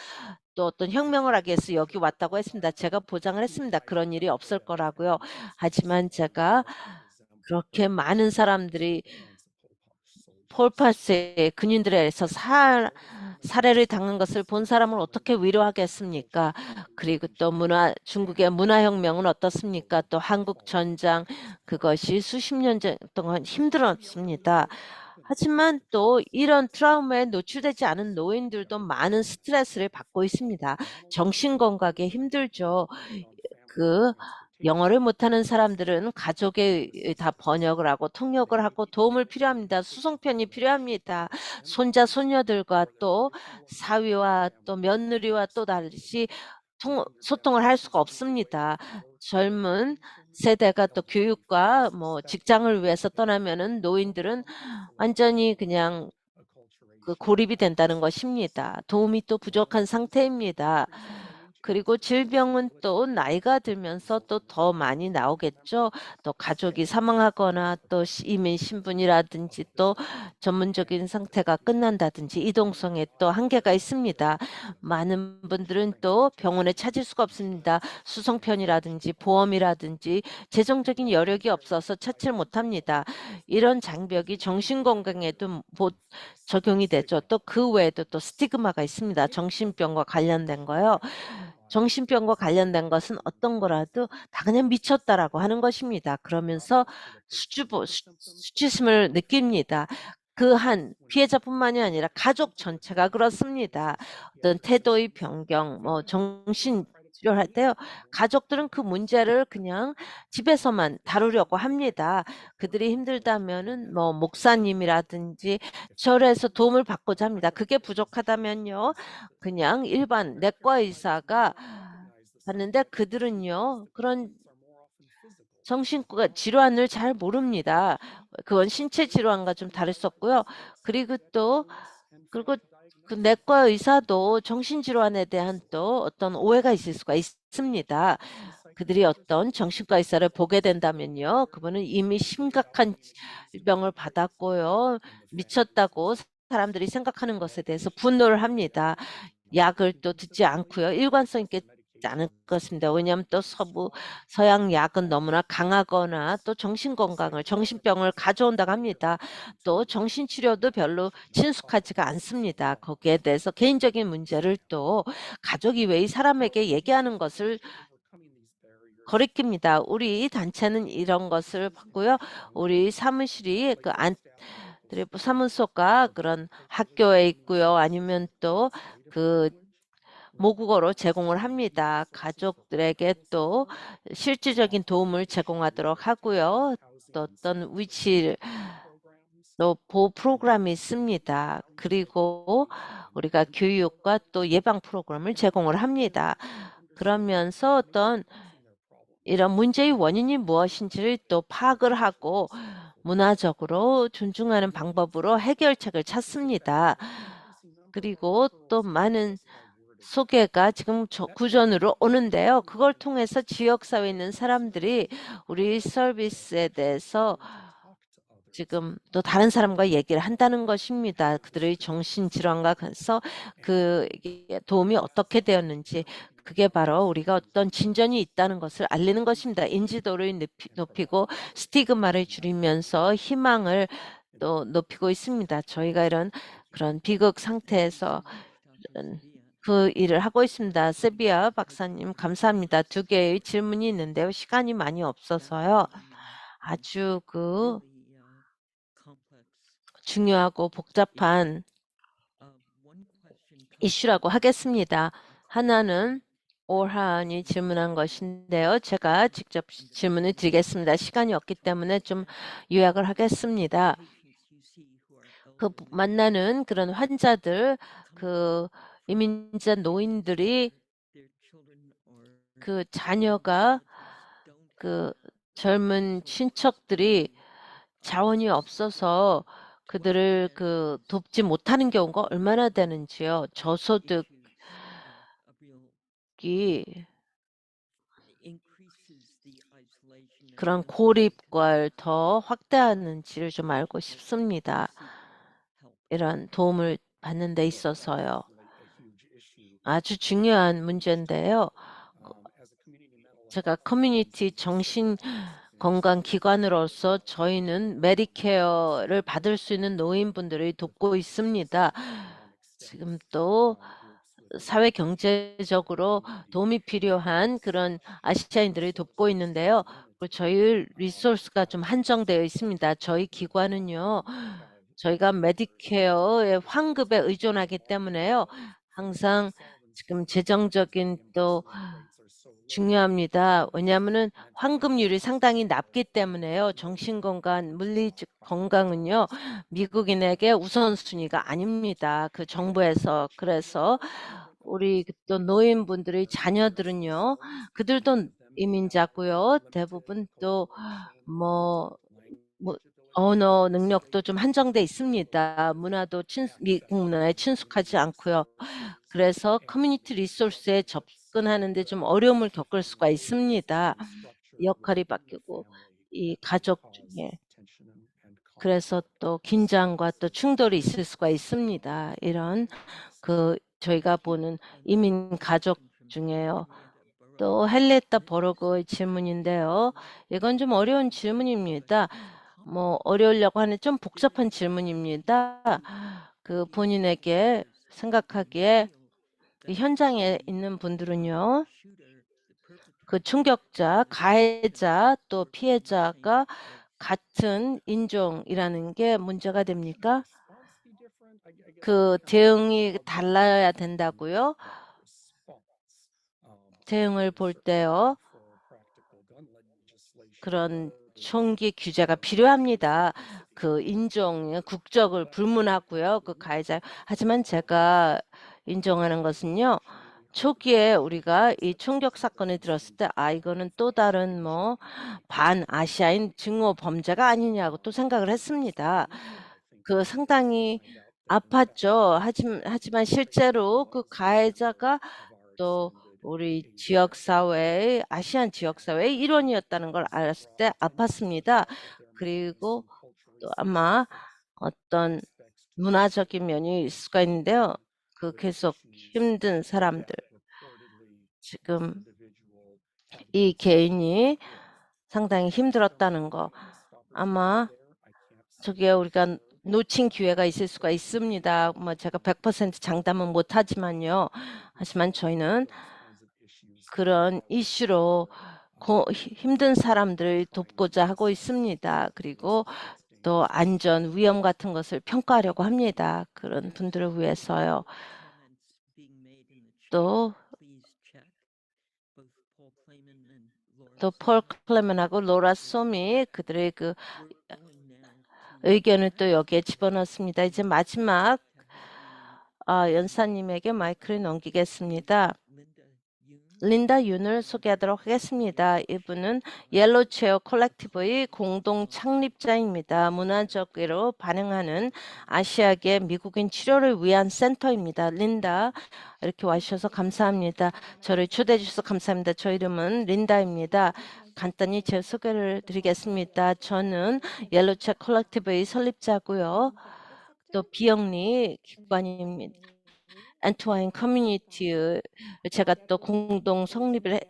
또 어떤 혁명을 하기 위해서 여기 왔다고 했습니다. 제가 보장을 했습니다. 그런 일이 없을 거라고요. 하지만 제가 그렇게 많은 사람들이 폴파스의 근인들에 의해서 살해를 당한 것을 본 사람을 어떻게 위로하겠습니까? 그리고 또 중국의 문화혁명은 어떻습니까? 또 한국전쟁, 그것이 수십 년 동안 힘들었습니다. 하지만 또 이런 트라우마에 노출되지 않은 노인들도 많은 스트레스를 받고 있습니다. 정신건강에 힘들죠. 그 영어를 못하는 사람들은 가족에 다 번역을 하고 통역을 하고 도움을 필요합니다. 수송편이 필요합니다. 손자, 손녀들과 또 사위와 또 며느리와 또 다시 소통을 할 수가 없습니다. 젊은 세대가 또 교육과 뭐 직장을 위해서 떠나면은 노인들은 완전히 그냥 고립이 된다는 것입니다. 도움이 또 부족한 상태입니다. 그리고 질병은 또 나이가 들면서 또 더 많이 나오겠죠. 또 가족이 사망하거나 또 이민 신분이라든지 또 전문적인 상태가 끝난다든지 이동성에 또 한계가 있습니다. 많은 분들은 또 병원에 찾을 수가 없습니다. 수송편이라든지 보험이라든지 재정적인 여력이 없어서 찾지를 못합니다. 이런 장벽이 정신건강에도 적용이 되죠. 또 그 외에도 또 스티그마가 있습니다. 정신병과 관련된 거요. 정신병과 관련된 것은 어떤 거라도 다 그냥 미쳤다라고 하는 것입니다. 그러면서 수치심을 느낍니다. 피해자뿐만이 아니라 가족 전체가 그렇습니다. 어떤 태도의 변경, 뭐 정신 치료할 때요. 가족들은 그 문제를 그냥 집에서만 다루려고 합니다. 그들이 힘들다면은 뭐 목사님이라든지 절에서 도움을 받고자 합니다. 그게 부족하다면요. 그냥 일반 내과 의사가 봤는데 그들은요. 그런 정신과 질환을 잘 모릅니다. 그건 신체 질환과 좀 다를 수 없고요. 그리고 그리고 그 내과 의사도 정신질환에 대한 또 어떤 오해가 있을 수가 있습니다. 그들이 어떤 정신과 의사를 보게 된다면요. 그분은 이미 심각한 질병을 받았고요. 미쳤다고 사람들이 생각하는 것에 대해서 분노를 합니다. 약을 또 듣지 않고요. 일관성 있게 듣지 않을 것입니다. 왜냐하면 또 서양 약은 너무나 강하거나 또 정신병을 가져온다고 합니다. 또 정신치료도 별로 친숙하지가 않습니다. 거기에 대해서 개인적인 문제를 또 가족이 왜 이 사람에게 얘기하는 것을 거리낍니다. 우리 단체는 이런 것을 봤고요. 우리 사무실이 사무소가 그런 학교에 있고요. 아니면 또 그 모국어로 제공을 합니다. 가족들에게 또 실질적인 도움을 제공하도록 하고요. 또 어떤 또 보호 프로그램이 있습니다. 그리고 우리가 교육과 또 예방 프로그램을 제공을 합니다. 그러면서 어떤 이런 문제의 원인이 무엇인지를 또 파악을 하고 문화적으로 존중하는 방법으로 해결책을 찾습니다. 그리고 또 많은 소개가 지금 구전으로 오는데요. 그걸 통해서 지역사회에 있는 사람들이 우리 서비스에 대해서 지금 또 다른 사람과 얘기를 한다는 것입니다. 그들의 정신질환과 관해서 도움이 어떻게 되었는지 그게 바로 우리가 어떤 진전이 있다는 것을 알리는 것입니다. 인지도를 높이고 스티그마를 줄이면서 희망을 또 높이고 있습니다. 저희가 그런 비극 상태에서 그 일을 하고 있습니다. 세비야 박사님 감사합니다. 2개의 질문이 있는데요. 시간이 많이 없어서요. 아주 중요하고 복잡한 이슈라고 하겠습니다. 하나는 오한이 질문한 것인데요. 제가 직접 질문을 드리겠습니다. 시간이 없기 때문에 좀 요약을 하겠습니다. 그 만나는 그런 환자들, 그 이민자 노인들이 그 자녀가 그 젊은 친척들이 자원이 없어서 그들을 그 돕지 못하는 경우가 얼마나 되는지요. 저소득이 그런 고립과를 더 확대하는지를 좀 알고 싶습니다. 이런 도움을 받는 데 있어서요. 아주 중요한 문제인데요. 제가 커뮤니티 정신 건강 기관으로서 저희는 메디케어를 받을 수 있는 노인분들을 돕고 있습니다. 지금 또 사회 경제적으로 도움이 필요한 그런 아시아인들을 돕고 있는데요. 저희 리소스가 좀 한정되어 있습니다. 저희 기관은요, 저희가 메디케어의 환급에 의존하기 때문에요. 항상 지금 재정적인 또 중요합니다. 왜냐하면은 환급률이 상당히 낮기 때문에요. 정신건강, 물리적 건강은요, 미국인에게 우선순위가 아닙니다. 그 정부에서. 그래서 우리 또 노인분들의 자녀들은요, 그들도 이민자고요. 대부분 또 뭐 언어 능력도 좀 한정돼 있습니다. 문화도 미국 문화에 친숙하지 않고요. 그래서 커뮤니티 리소스에 접근하는 데 좀 어려움을 겪을 수가 있습니다. 역할이 바뀌고 이 가족 중에. 그래서 또 긴장과 또 충돌이 있을 수가 있습니다. 이런 저희가 보는 이민 가족 중에요. 또 헨리에타 버러그의 질문인데요. 이건 좀 어려운 질문입니다. 어려우려고 하는 좀 복잡한 질문입니다. 그 본인에게 생각하기에 그 현장에 있는 분들은요, 그 충격자, 가해자 또 피해자가 같은 인종이라는 게 문제가 됩니까? 그 대응이 달라야 된다고요? 대응을 볼 때요. 그런 총기 규제가 필요합니다. 그 인종, 국적을 불문하고요. 그 가해자. 하지만 제가 인정하는 것은요. 초기에 우리가 이 총격 사건을 들었을 때 이거는 또 다른 반아시아인 증오 범죄가 아니냐고 또 생각을 했습니다. 그 상당히 아팠죠. 하지만 실제로 그 가해자가 또 우리 지역사회의 아시안 지역사회의 일원이었다는 걸 알았을 때 아팠습니다. 그리고 또 아마 어떤 문화적인 면이 있을 수가 있는데요. 그 계속 힘든 사람들. 지금 이 개인이 상당히 힘들었다는 거. 아마 저게 우리가 놓친 기회가 있을 수가 있습니다. 제가 100% 장담은 못하지만요. 하지만 저희는 그런 이슈로 힘든 사람들을 돕고자 하고 있습니다. 그리고 또 안전, 위험 같은 것을 평가하려고 합니다. 그런 분들을 위해서요. 또 폴 클레먼하고 로라 솜이 그들의 그 의견을 또 여기에 집어넣습니다. 이제 마지막 연사님에게 마이크를 넘기겠습니다. 린다 윤을 소개하도록 하겠습니다. 이분은 옐로우 체어 콜렉티브의 공동 창립자입니다. 문화적으로 반응하는 아시아계 미국인 치료를 위한 센터입니다. 린다, 이렇게 와주셔서 감사합니다. 저를 초대해 주셔서 감사합니다. 저 이름은 린다입니다. 간단히 제 소개를 드리겠습니다. 저는 옐로우 체어 콜렉티브의 설립자고요. 또 비영리 기관입니다. 엔트와인 커뮤니티를 제가 또 공동 설립을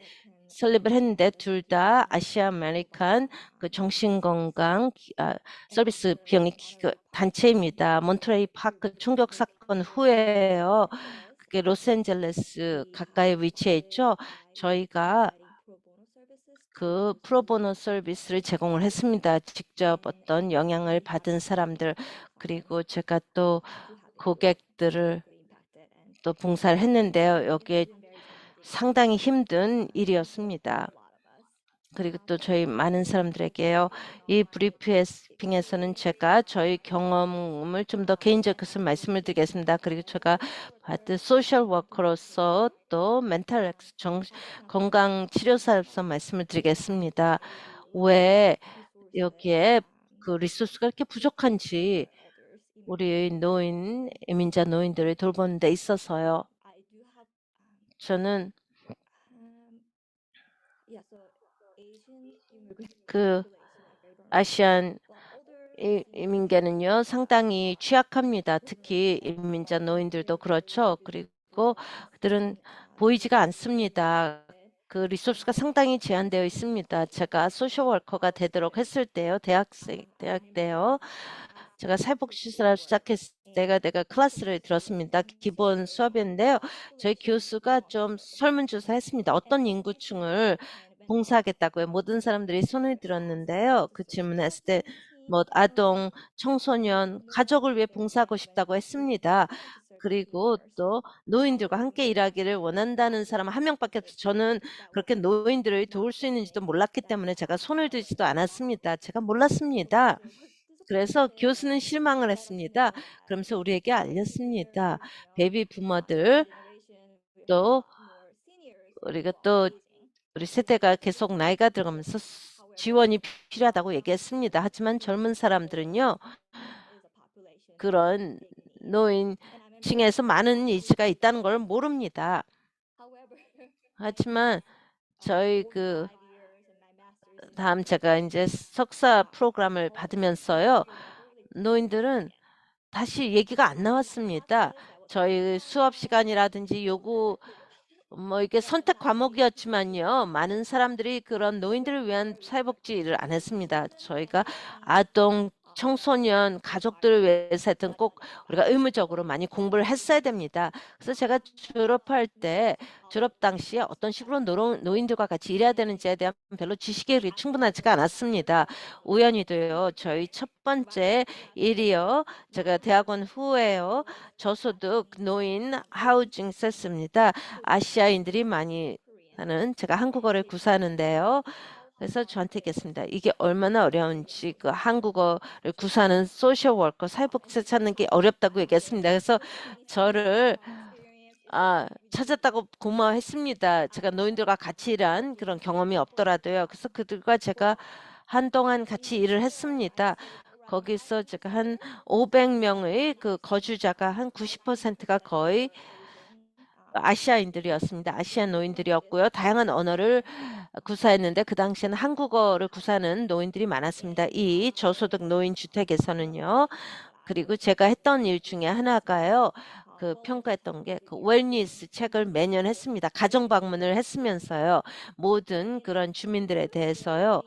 했는데 둘 다 아시아 아메리칸 그 정신건강 서비스 비영리 단체입니다. 몬트레이 파크 총격 사건 후에요. 그게 로스앤젤레스 가까이 위치해 있죠. 저희가 그 프로보노 서비스를 제공을 했습니다. 직접 어떤 영향을 받은 사람들, 그리고 제가 또 고객들을 또 봉사를 했는데요. 여기에 상당히 힘든 일이었습니다. 그리고 또 저희 많은 사람들에게요. 이 브리핑에서는 제가 저희 경험을 좀 더 개인적 것을 말씀을 드리겠습니다. 그리고 제가 봤던 소셜 워커로서 또 멘탈 건강 치료사로서 말씀을 드리겠습니다. 왜 여기에 그 리소스가 이렇게 부족한지 우리 이민자 노인들을 돌보는 데 있어서요. 저는 그 아시안 이민계는요 상당히 취약합니다. 특히 이민자 노인들도 그렇죠. 그리고 그들은 보이지가 않습니다. 그 리소스가 상당히 제한되어 있습니다. 제가 소셜워커가 되도록 했을 때요, 대학 때요, 제가 사회복지사를 시작했을 때가 내가 클래스를 들었습니다. 기본 수업인데요. 저희 교수가 좀 설문조사했습니다. 어떤 인구층을 봉사하겠다고요. 모든 사람들이 손을 들었는데요. 그 질문했을 때 뭐 아동, 청소년, 가족을 위해 봉사하고 싶다고 했습니다. 그리고 또 노인들과 함께 일하기를 원한다는 사람 한 명밖에 없어요. 저는 그렇게 노인들을 도울 수 있는지도 몰랐기 때문에 제가 손을 들지도 않았습니다. 제가 몰랐습니다. 그래서 교수는 실망을 했습니다. 그러면서 우리에게 알렸습니다. 베이비 부모들 또 우리가 또 우리 세대가 계속 나이가 들어가면서 지원이 필요하다고 얘기했습니다. 하지만 젊은 사람들은요. 그런 노인층에서 많은 니즈가 있다는 걸 모릅니다. 하지만 저희 다음 제가 이제 석사 프로그램을 받으면서요. 노인들은 다시 얘기가 안 나왔습니다. 저희 수업 시간이라든지 요구 뭐 이게 선택 과목이었지만요. 많은 사람들이 그런 노인들을 위한 사회복지 일을 안 했습니다. 저희가 아동, 청소년, 가족들을 위해서 하여튼 꼭 우리가 의무적으로 많이 공부를 했어야 됩니다. 그래서 제가 졸업 당시에 어떤 식으로 노인들과 같이 일해야 되는지에 대한 별로 지식이 충분하지가 않았습니다. 우연히도요. 저희 첫 번째 일이요. 제가 대학원 후에요. 저소득 노인 하우징 세스입니다. 아시아인들이 많이 하는 제가 한국어를 구사하는데요. 그래서 저한테 얘기했습니다. 이게 얼마나 어려운지 그 한국어를 구사하는 소셜워커 사회복지사 찾는 게 어렵다고 얘기했습니다. 그래서 저를 찾았다고 고마워했습니다. 제가 노인들과 같이 일한 그런 경험이 없더라도요. 그래서 그들과 제가 한동안 같이 일을 했습니다. 거기서 제가 한 500명의 그 거주자가 한 90%가 거의 아시아인들이었습니다. 아시아 노인들이었고요. 다양한 언어를 구사했는데 그 당시에는 한국어를 구사하는 노인들이 많았습니다. 이 저소득 노인 주택에서는요. 그리고 제가 했던 일 중에 하나가요. 그 평가했던 게 그 웰니스 책을 매년 했습니다. 가정 방문을 했으면서요. 모든 그런 주민들에 대해서요.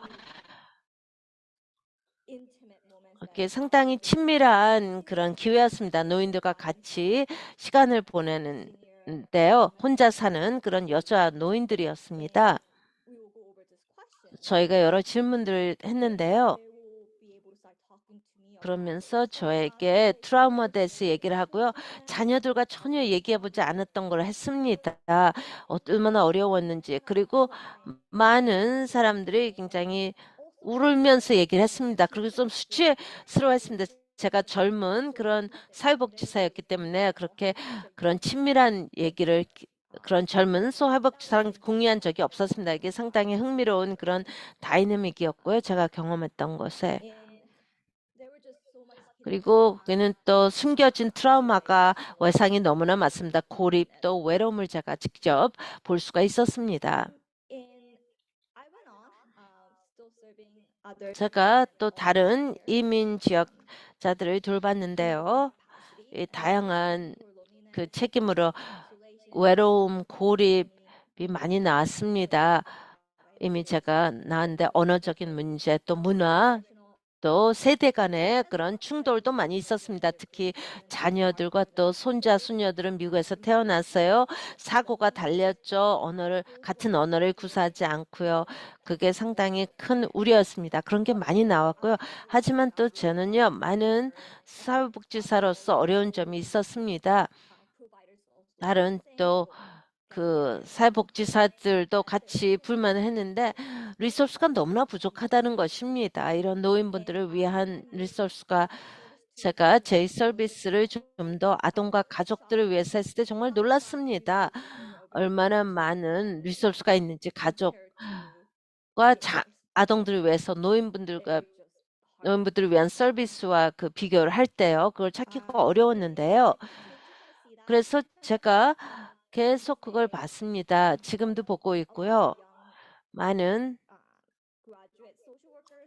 이렇게 상당히 친밀한 그런 기회였습니다. 노인들과 같이 시간을 보내는데요. 혼자 사는 그런 여자 노인들이었습니다. 저희가 여러 질문들을 했는데요. 그러면서 저에게 트라우마 데스 얘기를 하고요. 자녀들과 전혀 얘기해보지 않았던 걸 했습니다. 얼마나 어려웠는지. 그리고 많은 사람들이 굉장히 울면서 얘기를 했습니다. 그리고 좀 수치스러워했습니다. 제가 젊은 그런 사회복지사였기 때문에 그렇게 그런 친밀한 얘기를 그런 젊은 사회복지사랑 공유한 적이 없었습니다. 이게 상당히 흥미로운 그런 다이내믹이었고요. 제가 경험했던 것에. 그리고 그는 또 숨겨진 트라우마가 외상이 너무나 많습니다. 고립 또 외로움을 제가 직접 볼 수가 있었습니다. 제가 또 다른 이민 지역자들을 돌봤는데요. 이 다양한 그 책임으로 외로움, 고립이 많이 나왔습니다. 이미 제가 나왔는데 언어적인 문제 또 문화 또 세대 간의 그런 충돌도 많이 있었습니다. 특히 자녀들과 또 손자, 수녀들은 미국에서 태어났어요. 사고가 달렸죠. 같은 언어를 구사하지 않고요. 그게 상당히 큰 우려였습니다. 그런 게 많이 나왔고요. 하지만 또 저는요, 많은 사회복지사로서 어려운 점이 있었습니다. 다른 또 그 사회복지사들도 같이 불만을 했는데 리소스가 너무나 부족하다는 것입니다. 이런 노인분들을 위한 리소스가 제가 제 서비스를 좀 더 아동과 가족들을 위해서 했을 때 정말 놀랐습니다. 얼마나 많은 리소스가 있는지 가족과 아동들을 위해서 노인분들을 위한 서비스와 그 비교를 할 때요. 그걸 찾기가 어려웠는데요. 그래서 제가 계속 그걸 봤습니다. 지금도 보고 있고요. 많은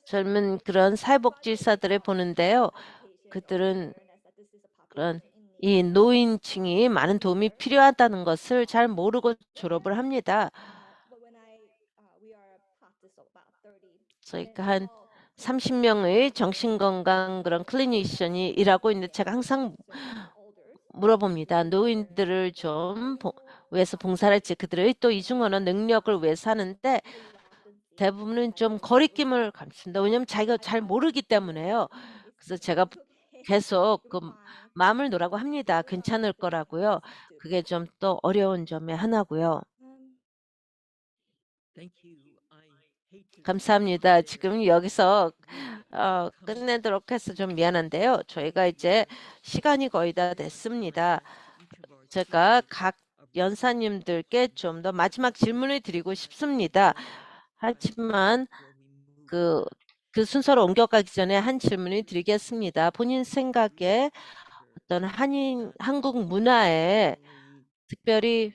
젊은 그런 사회복지사들을 보는데요. 그들은 그런 이 노인층이 많은 도움이 필요하다는 것을 잘 모르고 졸업을 합니다. 저희가 한 30명의 정신건강 그런 클리니션이 일하고 있는데 제가 항상 물어봅니다. 노인들을 좀 위해서 봉사를 할지 그들의 또 이중언어 능력을 위해서 하는데 대부분은 좀 거리낌을 감춘다. 왜냐하면 자기가 잘 모르기 때문에요. 그래서 제가 계속 그 마음을 놓으라고 합니다. 괜찮을 거라고요. 그게 좀 또 어려운 점의 하나고요. 감사합니다. 지금 여기서 끝내도록 해서 좀 미안한데요. 저희가 이제 시간이 거의 다 됐습니다. 제가 각 연사님들께 좀 더 마지막 질문을 드리고 싶습니다. 하지만 그 순서로 옮겨가기 전에 한 질문을 드리겠습니다. 본인 생각에 어떤 한국 문화에 특별히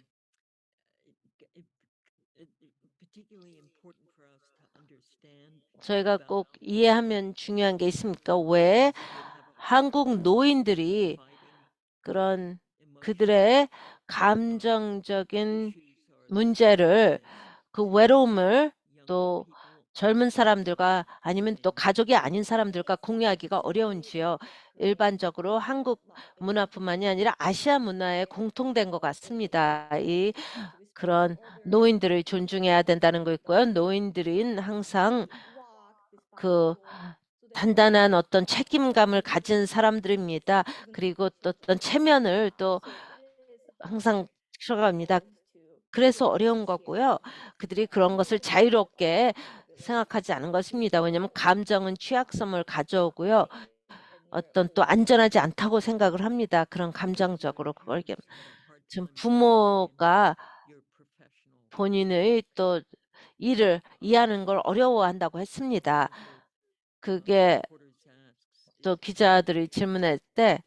저희가 꼭 이해하면 중요한 게 있습니까? 왜 한국 노인들이 그런 그들의 감정적인 문제를 그 외로움을 또 젊은 사람들과 아니면 또 가족이 아닌 사람들과 공유하기가 어려운지요. 일반적으로 한국 문화뿐만이 아니라 아시아 문화에 공통된 것 같습니다. 이 그런 노인들을 존중해야 된다는 거 있고요. 노인들은 항상 그 단단한 어떤 책임감을 가진 사람들입니다. 그리고 또 어떤 체면을 또 항상 들어갑니다. 그래서 어려운 거고요. 그들이 그런 것을 자유롭게 생각하지 않은 것입니다. 왜냐하면 감정은 취약성을 가져오고요. 어떤 또 안전하지 않다고 생각을 합니다. 그런 감정적으로 그걸 지금 부모가 본인의 또 일을 이해하는 걸 어려워한다고 했습니다. 그게 또 기자들이 질문할 때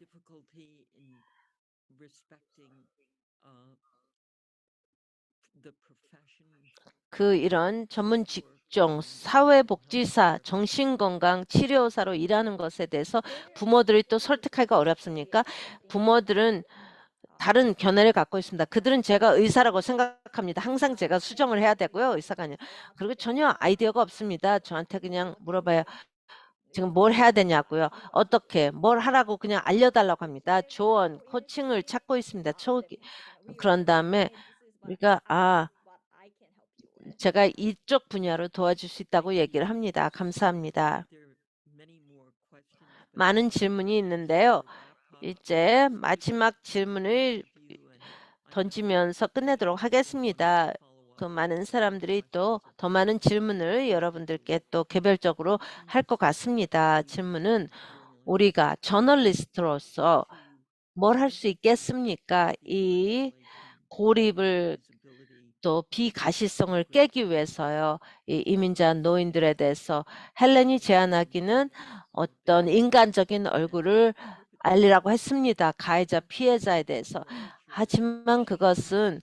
이런 전문 직종, 사회복지사, 정신건강 치료사로 일하는 것에 대해서 부모들이 또 설득하기가 어렵습니까? 부모들은 다른 견해를 갖고 있습니다. 그들은 제가 의사라고 생각합니다. 항상 제가 수정을 해야 되고요. 의사가 아니라. 그리고 전혀 아이디어가 없습니다. 저한테 그냥 물어봐요. 지금 뭘 해야 되냐고요. 어떻게 뭘 하라고 그냥 알려달라고 합니다. 조언, 코칭을 찾고 있습니다. 초기. 그런 다음에 우리가 제가 이쪽 분야로 도와줄 수 있다고 얘기를 합니다. 감사합니다. 많은 질문이 있는데요. 이제 마지막 질문을 던지면서 끝내도록 하겠습니다. 그 많은 사람들이 또 더 많은 질문을 여러분들께 또 개별적으로 할 것 같습니다. 질문은 우리가 저널리스트로서 뭘 할 수 있겠습니까? 이 고립을 또 비가시성을 깨기 위해서요. 이 이민자 노인들에 대해서 헬렌이 제안하기는 어떤 인간적인 얼굴을 알리라고 했습니다. 가해자, 피해자에 대해서. 하지만 그것은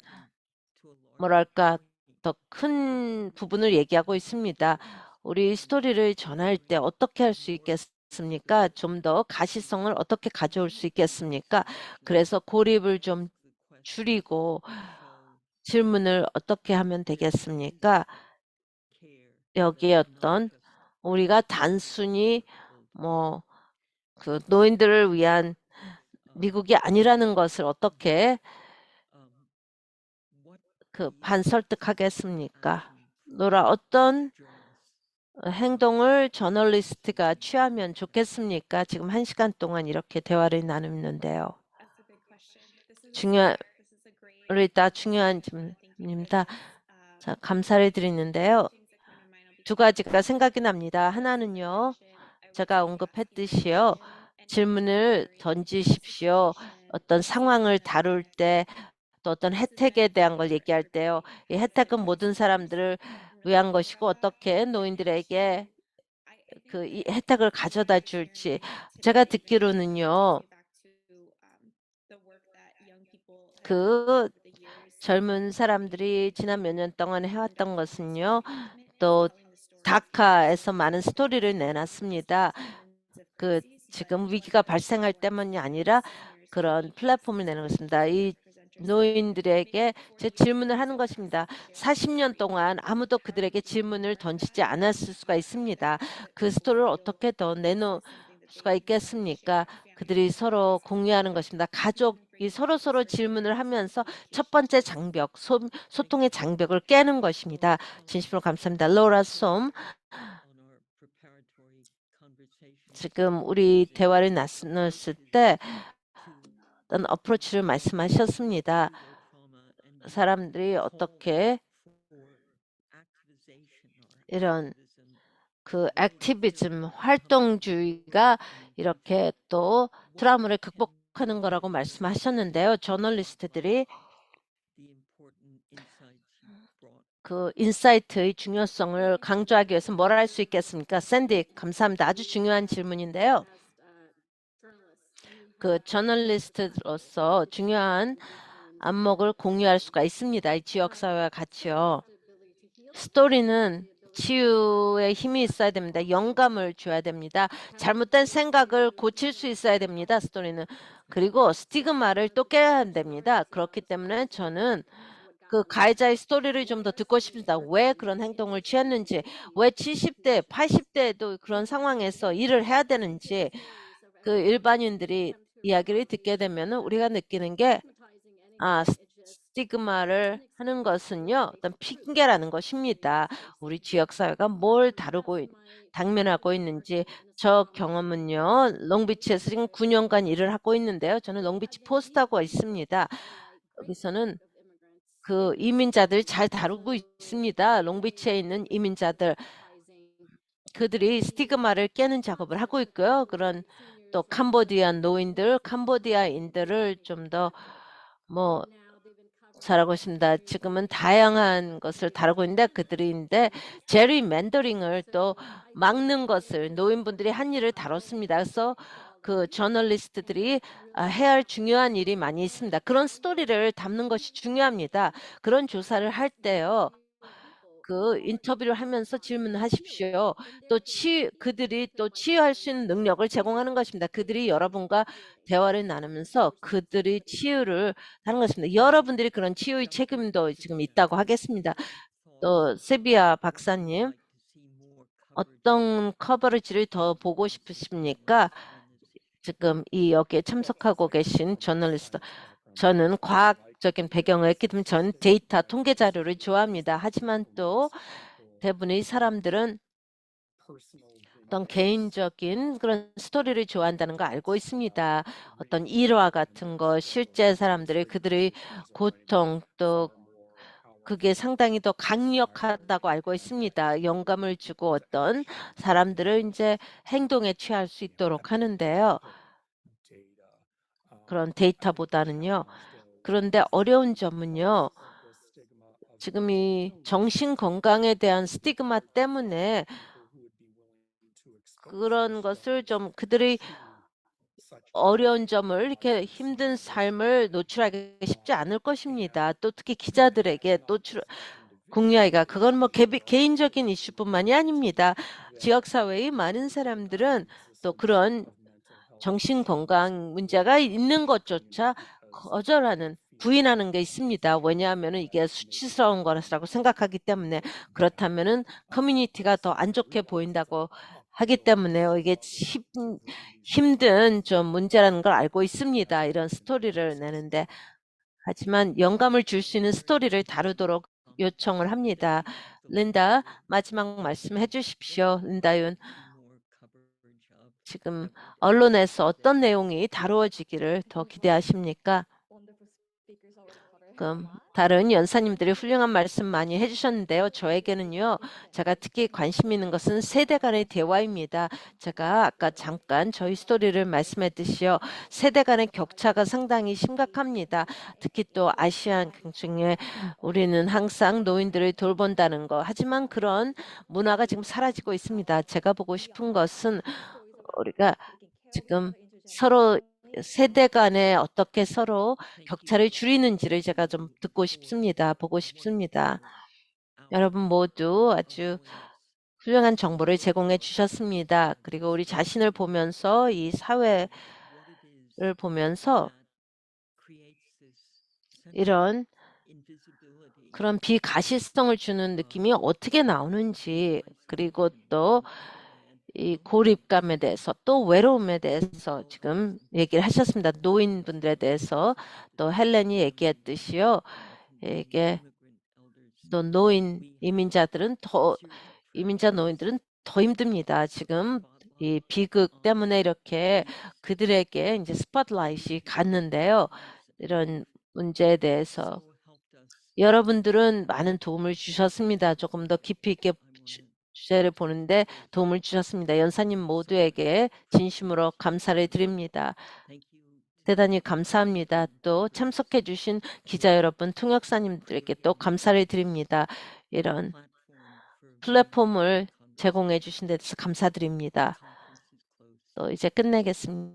뭐랄까 더 큰 부분을 얘기하고 있습니다. 우리 스토리를 전할 때 어떻게 할 수 있겠습니까? 좀 더 가시성을 어떻게 가져올 수 있겠습니까? 그래서 고립을 좀 줄이고 질문을 어떻게 하면 되겠습니까? 여기에 어떤 우리가 단순히 뭐 그 노인들을 위한 미국이 아니라는 것을 어떻게 반설득하겠습니까? 노라 어떤 행동을 저널리스트가 취하면 좋겠습니까? 지금 1시간 동안 이렇게 대화를 나누는데요. 중요한 다 중요한 질문입니다. 자, 감사를 드리는데요. 두 가지가 생각이 납니다. 하나는요, 제가 언급했듯이요, 질문을 던지십시오. 어떤 상황을 다룰 때, 또 어떤 혜택에 대한 걸 얘기할 때요. 이 혜택은 모든 사람들을 위한 것이고 어떻게 노인들에게 이 혜택을 가져다 줄지. 제가 듣기로는요, 그 젊은 사람들이 지난 몇 년 동안 해왔던 것은요, 또 다카에서 많은 스토리를 내놨습니다. 지금 위기가 발생할 때만이 아니라 그런 플랫폼을 내는 것입니다. 이 노인들에게 제 질문을 하는 것입니다. 40년 동안 아무도 그들에게 질문을 던지지 않았을 수가 있습니다. 그 스토리를 어떻게 더 내놓을 수가 있겠습니까? 그들이 서로 공유하는 것입니다. 가족이 서로서로 질문을 하면서 첫 번째 장벽, 소통의 장벽을 깨는 것입니다. 진심으로 감사합니다. 로라 솜, 지금 우리 대화를 나눴을 때 어떤 어프로치를 말씀하셨습니다. 사람들이 어떻게 이런 액티비즘, 활동주의가 이렇게 또 트라우마를 극복하는 거라고 말씀하셨는데요. 저널리스트들이 인사이트의 중요성을 강조하기 위해서 뭘 할 수 있겠습니까? 샌디, 감사합니다. 아주 중요한 질문인데요. 저널리스트로서 중요한 안목을 공유할 수가 있습니다. 이 지역사회와 같이요. 스토리는 치유의 힘이 있어야 됩니다. 영감을 줘야 됩니다. 잘못된 생각을 고칠 수 있어야 됩니다. 스토리는. 그리고 스티그마를 또 깨야 됩니다. 그렇기 때문에 저는 가해자의 스토리를 좀 더 듣고 싶습니다. 왜 그런 행동을 취했는지, 왜 70대, 80대에도 그런 상황에서 일을 해야 되는지, 일반인들이 이야기를 듣게 되면 우리가 느끼는 게 스티그마를 하는 것은요, 어떤 핑계라는 것입니다. 우리 지역사회가 뭘 당면하고 있는지. 저 경험은요, 롱비치에서 지금 9년간 일을 하고 있는데요. 저는 롱비치 포스트하고 있습니다. 여기서는 이민자들 잘 다루고 있습니다. 롱비치에 있는 이민자들. 그들이 스티그마를 깨는 작업을 하고 있고요. 그런 또 캄보디아인들을 좀 더 잘하고 있습니다. 지금은 다양한 것을 다루고 있는데 제리 맨더링을 또 막는 것을 노인분들이 한 일을 다뤘습니다. 그래서 저널리스트들이 해야 할 중요한 일이 많이 있습니다. 그런 스토리를 담는 것이 중요합니다. 그런 조사를 할 때요. 인터뷰를 하면서 질문하십시오. 그들이 또 치유할 수 있는 능력을 제공하는 것입니다. 그들이 여러분과 대화를 나누면서 그들이 치유를 하는 것입니다. 여러분들이 그런 치유의 책임도 지금 있다고 하겠습니다. 또 세비야 박사님, 어떤 커버리지를 더 보고 싶으십니까? 지금 여기에 참석하고 계신 저널리스트, 저는 과학적인 배경을 했기 때문에 저는 데이터 통계 자료를 좋아합니다. 하지만 또 대부분의 사람들은 어떤 개인적인 그런 스토리를 좋아한다는 거 알고 있습니다. 어떤 일화 같은 거, 실제 사람들의 그들의 고통, 또 그게 상당히 더 강력하다고 알고 있습니다. 영감을 주고 어떤 사람들을 이제 행동에 취할 수 있도록 하는데요. 그런 데이터보다는요. 그런데 어려운 점은요. 지금 이 정신 건강에 대한 스티그마 때문에 그런 것을 좀 그들의 어려운 점을 이렇게 힘든 삶을 노출하기 쉽지 않을 것입니다. 또 특히 기자들에게 공유하기가 그건 개인적인 이슈뿐만이 아닙니다. 지역 사회의 많은 사람들은 또 그런 정신 건강 문제가 있는 것조차 부인하는 게 있습니다. 왜냐하면 이게 수치스러운 거라고 생각하기 때문에. 그렇다면은 커뮤니티가 더 안 좋게 보인다고 하기 때문에요. 이게 힘든 좀 문제라는 걸 알고 있습니다. 이런 스토리를 내는데. 하지만 영감을 줄 수 있는 스토리를 다루도록 요청을 합니다. 린다, 마지막 말씀해 주십시오. 린다윤. 지금 언론에서 어떤 내용이 다루어지기를 더 기대하십니까? 다른 연사님들이 훌륭한 말씀 많이 해주셨는데요. 저에게는요, 제가 특히 관심 있는 것은 세대 간의 대화입니다. 제가 아까 잠깐 저희 스토리를 말씀했듯이요, 세대 간의 격차가 상당히 심각합니다. 특히 또 아시안 중에 우리는 항상 노인들을 돌본다는 거. 하지만 그런 문화가 지금 사라지고 있습니다. 제가 보고 싶은 것은 우리가 지금 서로 세대 간에 어떻게 서로 격차를 줄이는지를 제가 좀 듣고 싶습니다. 보고 싶습니다. 여러분 모두 아주 훌륭한 정보를 제공해 주셨습니다. 그리고 우리 자신을 보면서 이 사회를 보면서 이런 그런 비가시성을 주는 느낌이 어떻게 나오는지, 그리고 또 이 고립감에 대해서, 또 외로움에 대해서 지금 얘기를 하셨습니다. 노인분들에 대해서 또 헬렌이 얘기했듯이요. 이게 또 이민자 노인들은 더 힘듭니다. 지금 이 비극 때문에 이렇게 그들에게 이제 스포트라이트가 갔는데요. 이런 문제에 대해서 여러분들은 많은 도움을 주셨습니다. 조금 더 깊이 있게 주제를 보는데 도움을 주셨습니다. 연사님 모두에게 진심으로 감사를 드립니다. 대단히 감사합니다. 또 참석해 주신 기자 여러분, 통역사님들에게 또 감사를 드립니다. 이런 플랫폼을 제공해 주신 데 대해서 감사드립니다. 또 이제 끝내겠습니다.